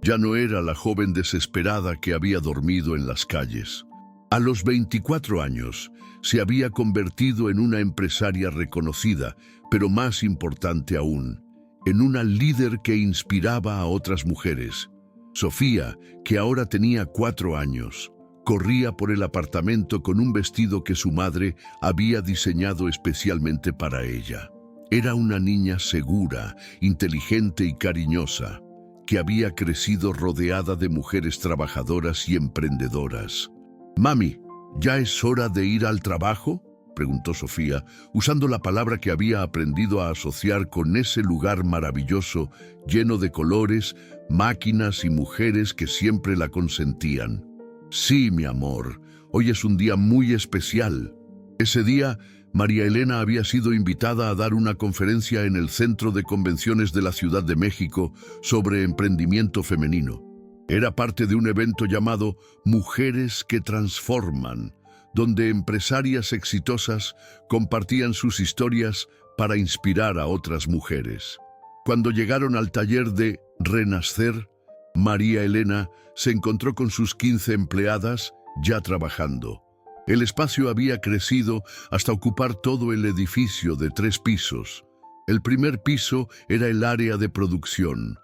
Ya no era la joven desesperada que había dormido en las calles. A los 24 años, se había convertido en una empresaria reconocida, pero más importante aún, en una líder que inspiraba a otras mujeres. Sofía, que ahora tenía 4 años, corría por el apartamento con un vestido que su madre había diseñado especialmente para ella. Era una niña segura, inteligente y cariñosa, que había crecido rodeada de mujeres trabajadoras y emprendedoras. «Mami, ¿ya es hora de ir al trabajo?», preguntó Sofía, usando la palabra que había aprendido a asociar con ese lugar maravilloso, lleno de colores, máquinas y mujeres que siempre la consentían. «Sí, mi amor, hoy es un día muy especial». Ese día, María Elena había sido invitada a dar una conferencia en el Centro de Convenciones de la Ciudad de México sobre emprendimiento femenino. Era parte de un evento llamado Mujeres que Transforman, donde empresarias exitosas compartían sus historias para inspirar a otras mujeres. Cuando llegaron al taller de Renacer, María Elena se encontró con sus 15 empleadas ya trabajando. El espacio había crecido hasta ocupar todo el edificio de 3 pisos. El primer piso era el área de producción,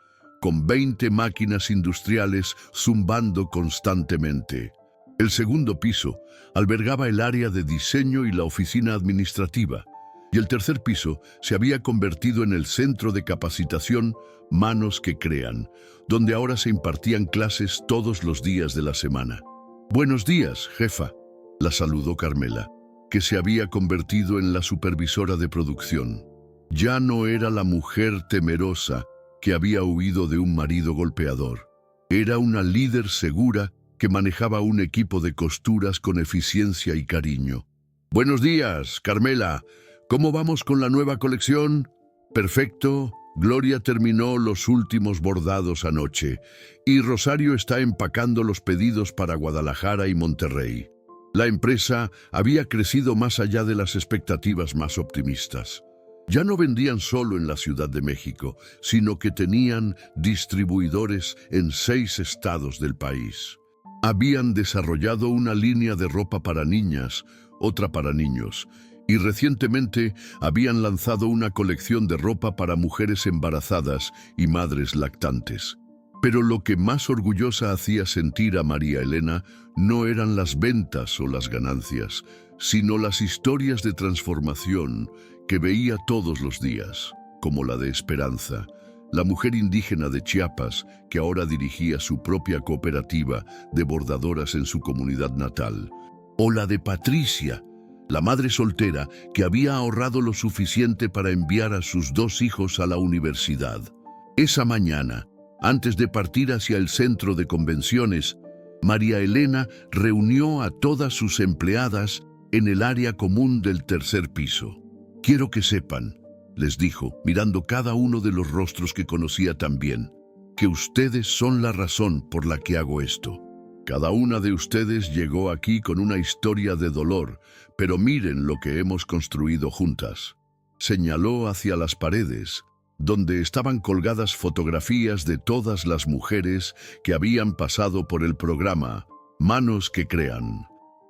con 20 máquinas industriales zumbando constantemente. El segundo piso albergaba el área de diseño y la oficina administrativa. Y el tercer piso se había convertido en el centro de capacitación Manos que Crean, donde ahora se impartían clases todos los días de la semana. «Buenos días, jefa», la saludó Carmela, que se había convertido en la supervisora de producción. Ya no era la mujer temerosa que había huido de un marido golpeador. Era una líder segura que manejaba un equipo de costuras con eficiencia y cariño. «Buenos días, Carmela. ¿Cómo vamos con la nueva colección?» «Perfecto. Gloria terminó los últimos bordados anoche y Rosario está empacando los pedidos para Guadalajara y Monterrey». La empresa había crecido más allá de las expectativas más optimistas. Ya no vendían solo en la Ciudad de México, sino que tenían distribuidores en 6 estados del país. Habían desarrollado una línea de ropa para niñas, otra para niños, y recientemente habían lanzado una colección de ropa para mujeres embarazadas y madres lactantes. Pero lo que más orgullosa hacía sentir a María Elena no eran las ventas o las ganancias, sino las historias de transformación que veía todos los días, como la de Esperanza, la mujer indígena de Chiapas que ahora dirigía su propia cooperativa de bordadoras en su comunidad natal. O la de Patricia, la madre soltera que había ahorrado lo suficiente para enviar a sus 2 hijos a la universidad. Esa mañana, antes de partir hacia el centro de convenciones, María Elena reunió a todas sus empleadas en el área común del 3er piso. «Quiero que sepan», les dijo, mirando cada uno de los rostros que conocía tan bien, «que ustedes son la razón por la que hago esto. Cada una de ustedes llegó aquí con una historia de dolor, pero miren lo que hemos construido juntas». Señaló hacia las paredes, donde estaban colgadas fotografías de todas las mujeres que habían pasado por el programa Manos que Crean.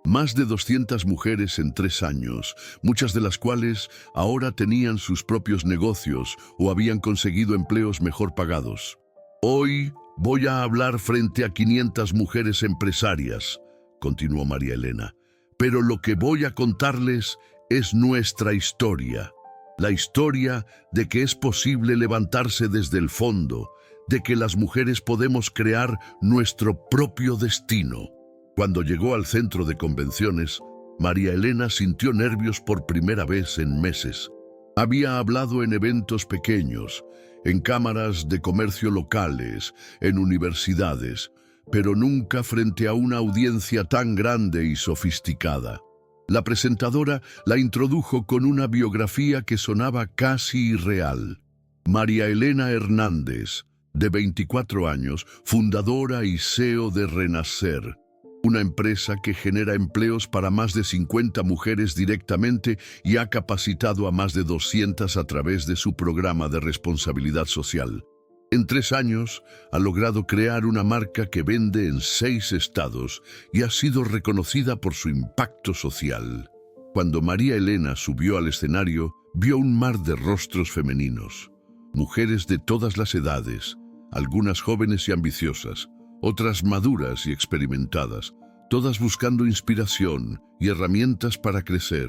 Más de 200 mujeres en 3 años, muchas de las cuales ahora tenían sus propios negocios o habían conseguido empleos mejor pagados. «Hoy voy a hablar frente a 500 mujeres empresarias», continuó María Elena, «pero lo que voy a contarles es nuestra historia. La historia de que es posible levantarse desde el fondo, de que las mujeres podemos crear nuestro propio destino». Cuando llegó al centro de convenciones, María Elena sintió nervios por primera vez en meses. Había hablado en eventos pequeños, en cámaras de comercio locales, en universidades, pero nunca frente a una audiencia tan grande y sofisticada. La presentadora la introdujo con una biografía que sonaba casi irreal. María Elena Hernández, de 24 años, fundadora y CEO de Renacer, una empresa que genera empleos para más de 50 mujeres directamente y ha capacitado a más de 200 a través de su programa de responsabilidad social. En 3 años ha logrado crear una marca que vende en 6 estados y ha sido reconocida por su impacto social. Cuando María Elena subió al escenario, vio un mar de rostros femeninos. Mujeres de todas las edades, algunas jóvenes y ambiciosas, otras maduras y experimentadas, todas buscando inspiración y herramientas para crecer.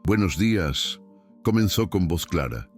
«Buenos días», comenzó con voz clara.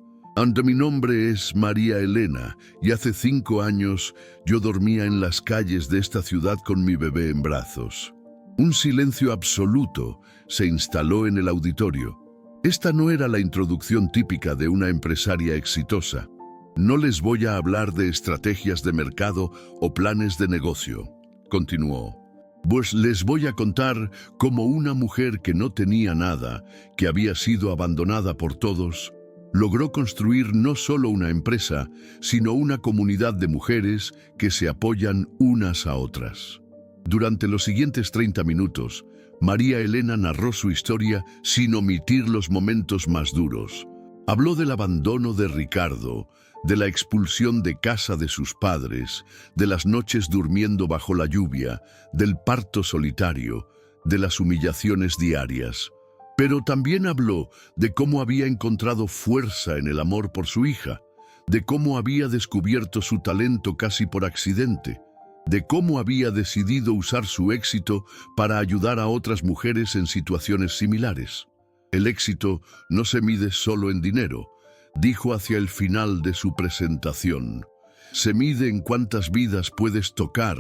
«Mi nombre es María Elena y hace 5 años yo dormía en las calles de esta ciudad con mi bebé en brazos». Un silencio absoluto se instaló en el auditorio. Esta no era la introducción típica de una empresaria exitosa. «No les voy a hablar de estrategias de mercado o planes de negocio», continuó. «Pues les voy a contar cómo una mujer que no tenía nada, que había sido abandonada por todos, logró construir no solo una empresa, sino una comunidad de mujeres que se apoyan unas a otras». Durante los siguientes 30 minutos, María Elena narró su historia sin omitir los momentos más duros. Habló del abandono de Ricardo, de la expulsión de casa de sus padres, de las noches durmiendo bajo la lluvia, del parto solitario, de las humillaciones diarias. Pero también habló de cómo había encontrado fuerza en el amor por su hija, de cómo había descubierto su talento casi por accidente, de cómo había decidido usar su éxito para ayudar a otras mujeres en situaciones similares. «El éxito no se mide solo en dinero», dijo hacia el final de su presentación. «Se mide en cuántas vidas puedes tocar,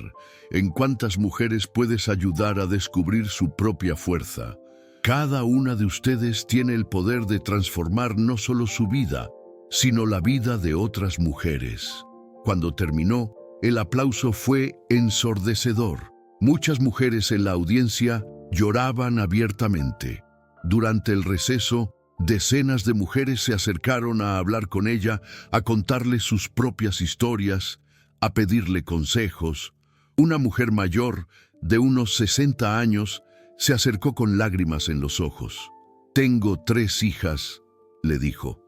en cuántas mujeres puedes ayudar a descubrir su propia fuerza. Cada una de ustedes tiene el poder de transformar no solo su vida, sino la vida de otras mujeres». Cuando terminó, el aplauso fue ensordecedor. Muchas mujeres en la audiencia lloraban abiertamente. Durante el receso, decenas de mujeres se acercaron a hablar con ella, a contarle sus propias historias, a pedirle consejos. Una mujer mayor, de unos 60 años, se acercó con lágrimas en los ojos. «Tengo 3 hijas», le dijo.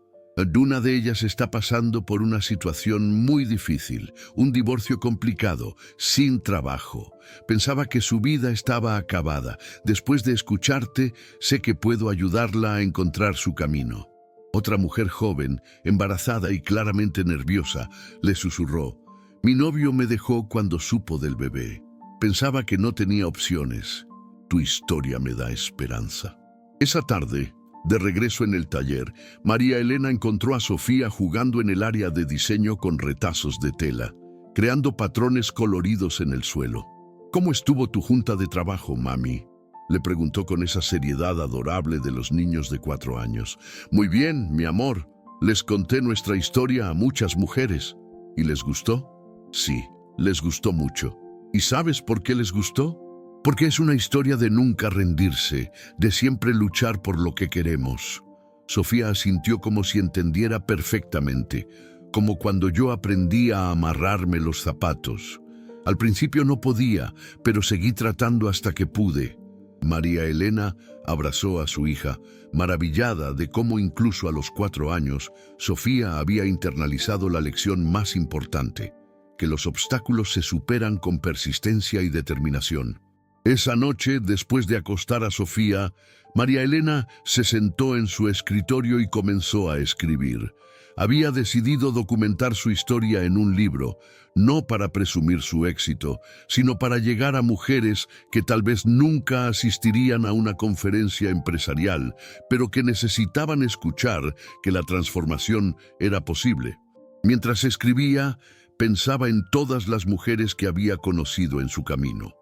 «Una de ellas está pasando por una situación muy difícil, un divorcio complicado, sin trabajo. Pensaba que su vida estaba acabada. Después de escucharte, sé que puedo ayudarla a encontrar su camino». Otra mujer joven, embarazada y claramente nerviosa, le susurró: «Mi novio me dejó cuando supo del bebé. Pensaba que no tenía opciones. Tu historia me da esperanza». Esa tarde, de regreso en el taller, María Elena encontró a Sofía jugando en el área de diseño con retazos de tela, creando patrones coloridos en el suelo. «¿Cómo estuvo tu junta de trabajo, mami?», Le preguntó con esa seriedad adorable de los niños de 4 años. Muy bien, mi amor. Les conté nuestra historia a muchas mujeres. ¿Y les gustó? Sí, les gustó mucho. ¿Y sabes por qué les gustó? Porque es una historia de nunca rendirse, de siempre luchar por lo que queremos. Sofía asintió como si entendiera perfectamente, como cuando yo aprendí a amarrarme los zapatos. Al principio no podía, pero seguí tratando hasta que pude. María Elena abrazó a su hija, maravillada de cómo incluso a los 4 años, Sofía había internalizado la lección más importante, que los obstáculos se superan con persistencia y determinación. Esa noche, después de acostar a Sofía, María Elena se sentó en su escritorio y comenzó a escribir. Había decidido documentar su historia en un libro, no para presumir su éxito, sino para llegar a mujeres que tal vez nunca asistirían a una conferencia empresarial, pero que necesitaban escuchar que la transformación era posible. Mientras escribía, pensaba en todas las mujeres que había conocido en su camino.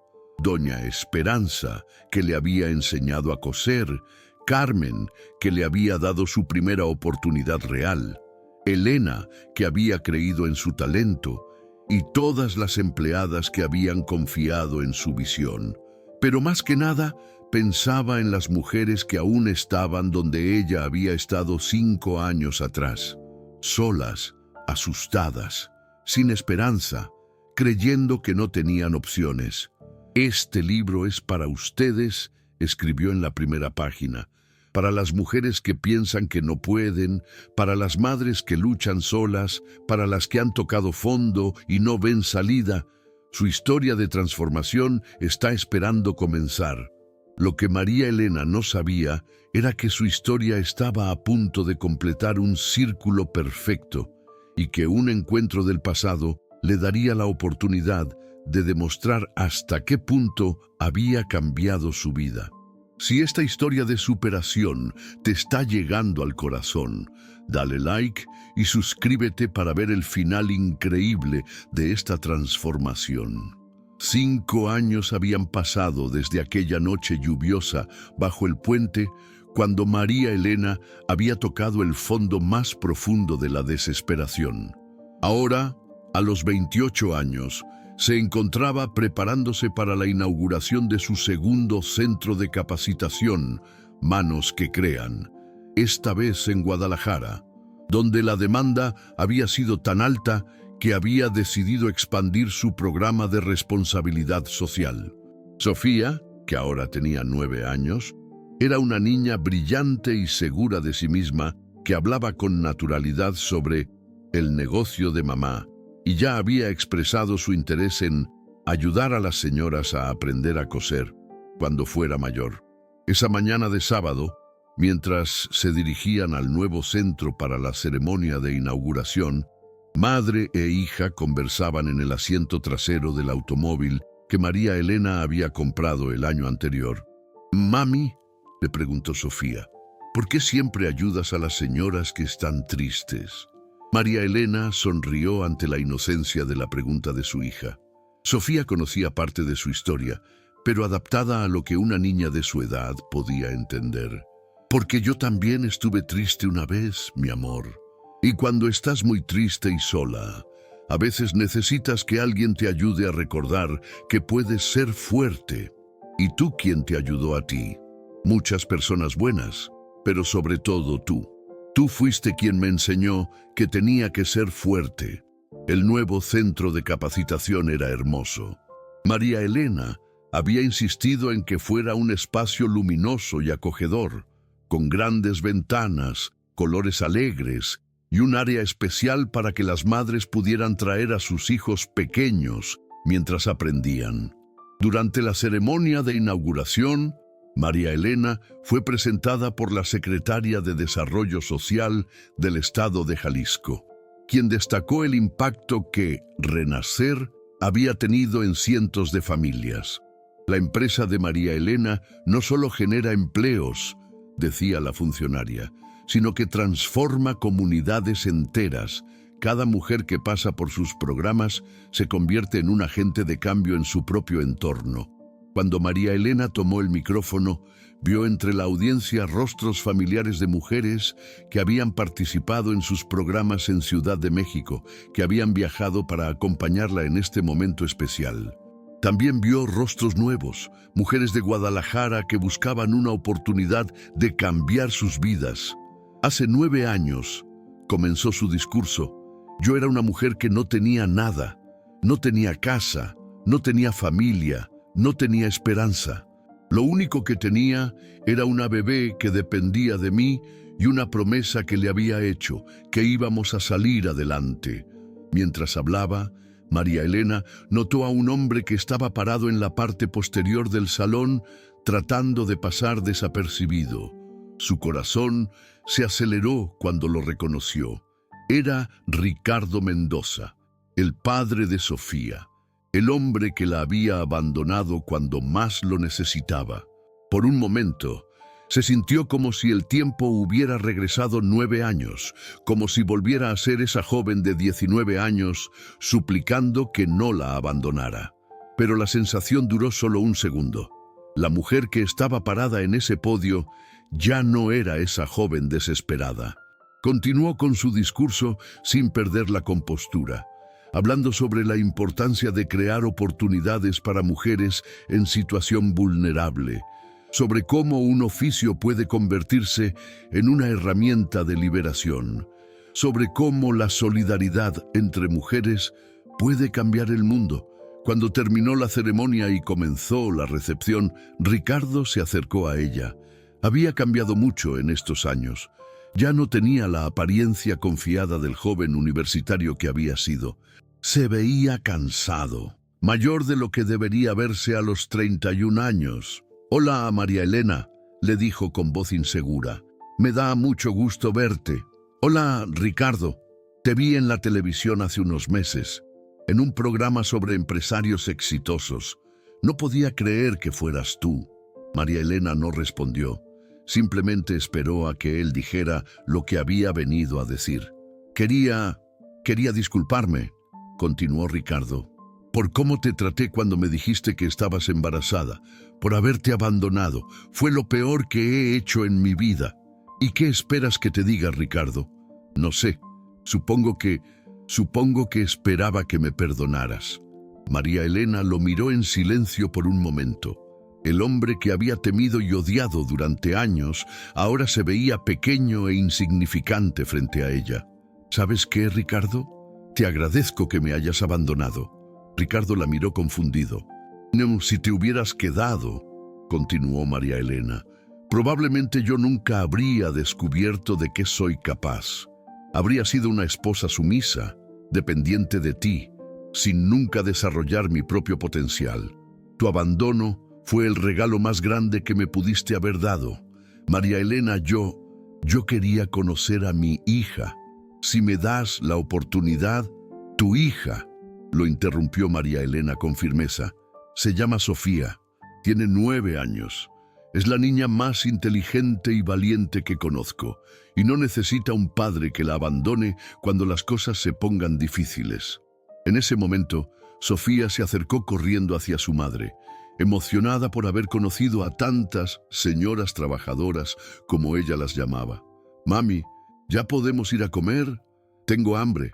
Doña Esperanza, que le había enseñado a coser, Carmen, que le había dado su primera oportunidad real, Elena, que había creído en su talento, y todas las empleadas que habían confiado en su visión. Pero más que nada, pensaba en las mujeres que aún estaban donde ella había estado 5 años atrás, solas, asustadas, sin esperanza, creyendo que no tenían opciones. Este libro es para ustedes, escribió en la primera página, para las mujeres que piensan que no pueden, para las madres que luchan solas, para las que han tocado fondo y no ven salida. Su historia de transformación está esperando comenzar. Lo que María Elena no sabía era que su historia estaba a punto de completar un círculo perfecto y que un encuentro del pasado le daría la oportunidad de demostrar hasta qué punto había cambiado su vida. Si esta historia de superación te está llegando al corazón, dale like y suscríbete para ver el final increíble de esta transformación. 5 años habían pasado desde aquella noche lluviosa bajo el puente cuando María Elena había tocado el fondo más profundo de la desesperación. Ahora, a los 28 años, se encontraba preparándose para la inauguración de su segundo centro de capacitación, Manos que Crean, esta vez en Guadalajara, donde la demanda había sido tan alta que había decidido expandir su programa de responsabilidad social. Sofía, que ahora tenía 9 años, era una niña brillante y segura de sí misma que hablaba con naturalidad sobre el negocio de mamá, y ya había expresado su interés en ayudar a las señoras a aprender a coser cuando fuera mayor. Esa mañana de sábado, mientras se dirigían al nuevo centro para la ceremonia de inauguración, madre e hija conversaban en el asiento trasero del automóvil que María Elena había comprado el año anterior. «Mami», le preguntó Sofía, «¿por qué siempre ayudas a las señoras que están tristes?» María Elena sonrió ante la inocencia de la pregunta de su hija. Sofía conocía parte de su historia, pero adaptada a lo que una niña de su edad podía entender. «Porque yo también estuve triste una vez, mi amor. Y cuando estás muy triste y sola, a veces necesitas que alguien te ayude a recordar que puedes ser fuerte. ¿Y tú quién te ayudó a ti? Muchas personas buenas, pero sobre todo tú. Tú fuiste quien me enseñó que tenía que ser fuerte». El nuevo centro de capacitación era hermoso. María Elena había insistido en que fuera un espacio luminoso y acogedor, con grandes ventanas, colores alegres y un área especial para que las madres pudieran traer a sus hijos pequeños mientras aprendían. Durante la ceremonia de inauguración, María Elena fue presentada por la secretaria de Desarrollo Social del Estado de Jalisco, quien destacó el impacto que Renacer había tenido en cientos de familias. La empresa de María Elena no solo genera empleos, decía la funcionaria, sino que transforma comunidades enteras. Cada mujer que pasa por sus programas se convierte en un agente de cambio en su propio entorno. Cuando María Elena tomó el micrófono, vio entre la audiencia rostros familiares de mujeres que habían participado en sus programas en Ciudad de México, que habían viajado para acompañarla en este momento especial. También vio rostros nuevos, mujeres de Guadalajara que buscaban una oportunidad de cambiar sus vidas. Hace 9 años, comenzó su discurso, yo era una mujer que no tenía nada, no tenía casa, no tenía familia, no tenía esperanza. Lo único que tenía era una bebé que dependía de mí y una promesa que le había hecho, que íbamos a salir adelante. Mientras hablaba, María Elena notó a un hombre que estaba parado en la parte posterior del salón, tratando de pasar desapercibido. Su corazón se aceleró cuando lo reconoció. Era Ricardo Mendoza, el padre de Sofía, el hombre que la había abandonado cuando más lo necesitaba. Por un momento, se sintió como si el tiempo hubiera regresado 9 años, como si volviera a ser esa joven de 19 años, suplicando que no la abandonara. Pero la sensación duró solo un segundo. La mujer que estaba parada en ese podio ya no era esa joven desesperada. Continuó con su discurso sin perder la compostura, hablando sobre la importancia de crear oportunidades para mujeres en situación vulnerable, sobre cómo un oficio puede convertirse en una herramienta de liberación, sobre cómo la solidaridad entre mujeres puede cambiar el mundo. Cuando terminó la ceremonia y comenzó la recepción, Ricardo se acercó a ella. Había cambiado mucho en estos años. Ya no tenía la apariencia confiada del joven universitario que había sido. Se veía cansado, mayor de lo que debería verse a los 31 años. «Hola, María Elena», le dijo con voz insegura. «Me da mucho gusto verte». «Hola, Ricardo. Te vi en la televisión hace unos meses, en un programa sobre empresarios exitosos. No podía creer que fueras tú». María Elena no respondió. Simplemente esperó a que él dijera lo que había venido a decir. Quería disculparme», continuó Ricardo, «por cómo te traté cuando me dijiste que estabas embarazada, por haberte abandonado. Fue lo peor que he hecho en mi vida». «¿Y qué esperas que te diga, Ricardo?» «No sé. Supongo que esperaba que me perdonaras». María Elena lo miró en silencio por un momento. El hombre que había temido y odiado durante años ahora se veía pequeño e insignificante frente a ella. «¿Sabes qué, Ricardo? Te agradezco que me hayas abandonado». Ricardo la miró confundido. «No, si te hubieras quedado», continuó María Elena, «probablemente yo nunca habría descubierto de qué soy capaz. Habría sido una esposa sumisa, dependiente de ti, sin nunca desarrollar mi propio potencial. Tu abandono fue el regalo más grande que me pudiste haber dado. María Elena, yo quería conocer a mi hija. Si me das la oportunidad, tu hija», lo interrumpió María Elena con firmeza. «Se llama Sofía, tiene 9 años. Es la niña más inteligente y valiente que conozco, y no necesita un padre que la abandone cuando las cosas se pongan difíciles». En ese momento, Sofía se acercó corriendo hacia su madre, emocionada por haber conocido a tantas señoras trabajadoras, como ella las llamaba. «Mami, ¿ya podemos ir a comer? Tengo hambre».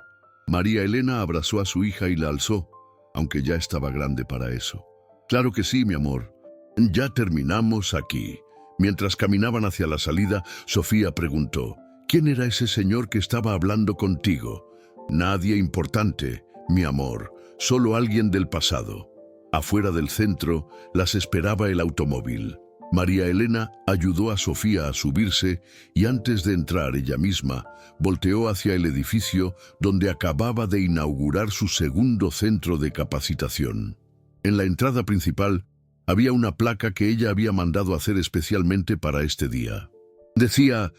María Elena abrazó a su hija y la alzó, aunque ya estaba grande para eso. «Claro que sí, mi amor. Ya terminamos aquí». Mientras caminaban hacia la salida, Sofía preguntó: «¿Quién era ese señor que estaba hablando contigo?» «Nadie importante, mi amor, solo alguien del pasado». Afuera del centro las esperaba el automóvil. María Elena ayudó a Sofía a subirse y antes de entrar ella misma, volteó hacia el edificio donde acababa de inaugurar su segundo centro de capacitación. En la entrada principal había una placa que ella había mandado hacer especialmente para este día. Decía: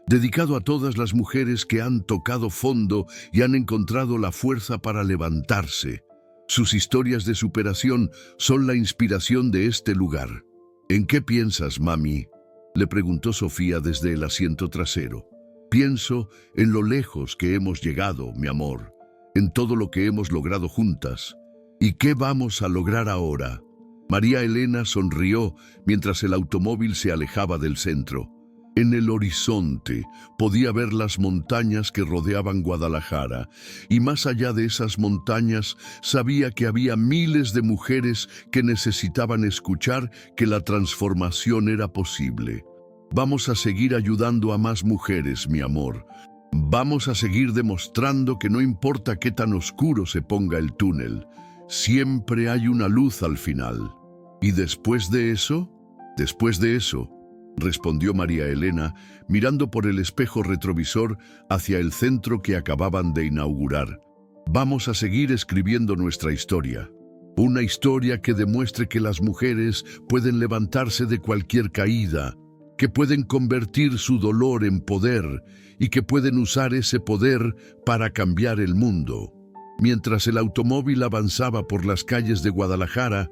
«Dedicado a todas las mujeres que han tocado fondo y han encontrado la fuerza para levantarse. Sus historias de superación son la inspiración de este lugar». «¿En qué piensas, mami?», le preguntó Sofía desde el asiento trasero. «Pienso en lo lejos que hemos llegado, mi amor, en todo lo que hemos logrado juntas. ¿Y qué vamos a lograr ahora?». María Elena sonrió mientras el automóvil se alejaba del centro. En el horizonte podía ver las montañas que rodeaban Guadalajara, y más allá de esas montañas sabía que había miles de mujeres que necesitaban escuchar que la transformación era posible. Vamos a seguir ayudando a más mujeres, mi amor. Vamos a seguir demostrando que no importa qué tan oscuro se ponga el túnel, siempre hay una luz al final. ¿Y después de eso? Después de eso, respondió María Elena, mirando por el espejo retrovisor hacia el centro que acababan de inaugurar. Vamos a seguir escribiendo nuestra historia. Una historia que demuestre que las mujeres pueden levantarse de cualquier caída, que pueden convertir su dolor en poder y que pueden usar ese poder para cambiar el mundo. Mientras el automóvil avanzaba por las calles de Guadalajara,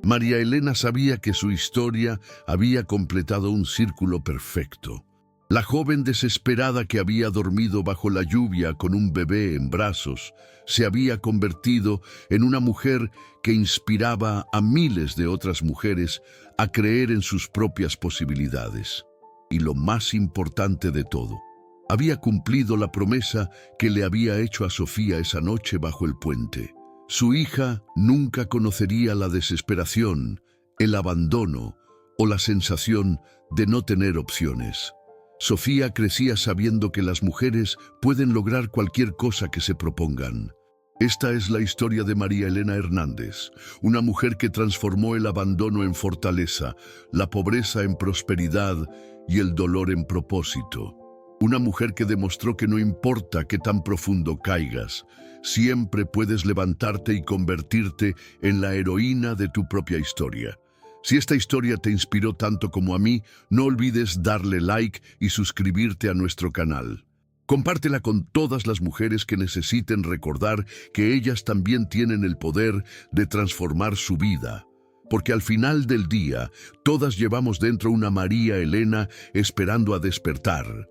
María Elena sabía que su historia había completado un círculo perfecto. La joven desesperada que había dormido bajo la lluvia con un bebé en brazos se había convertido en una mujer que inspiraba a miles de otras mujeres a creer en sus propias posibilidades. Y lo más importante de todo, había cumplido la promesa que le había hecho a Sofía esa noche bajo el puente. Su hija nunca conocería la desesperación, el abandono o la sensación de no tener opciones. Sofía crecía sabiendo que las mujeres pueden lograr cualquier cosa que se propongan. Esta es la historia de María Elena Hernández, una mujer que transformó el abandono en fortaleza, la pobreza en prosperidad y el dolor en propósito. Una mujer que demostró que no importa qué tan profundo caigas, siempre puedes levantarte y convertirte en la heroína de tu propia historia. Si esta historia te inspiró tanto como a mí, no olvides darle like y suscribirte a nuestro canal. Compártela con todas las mujeres que necesiten recordar que ellas también tienen el poder de transformar su vida. Porque al final del día, todas llevamos dentro una María Elena esperando a despertar.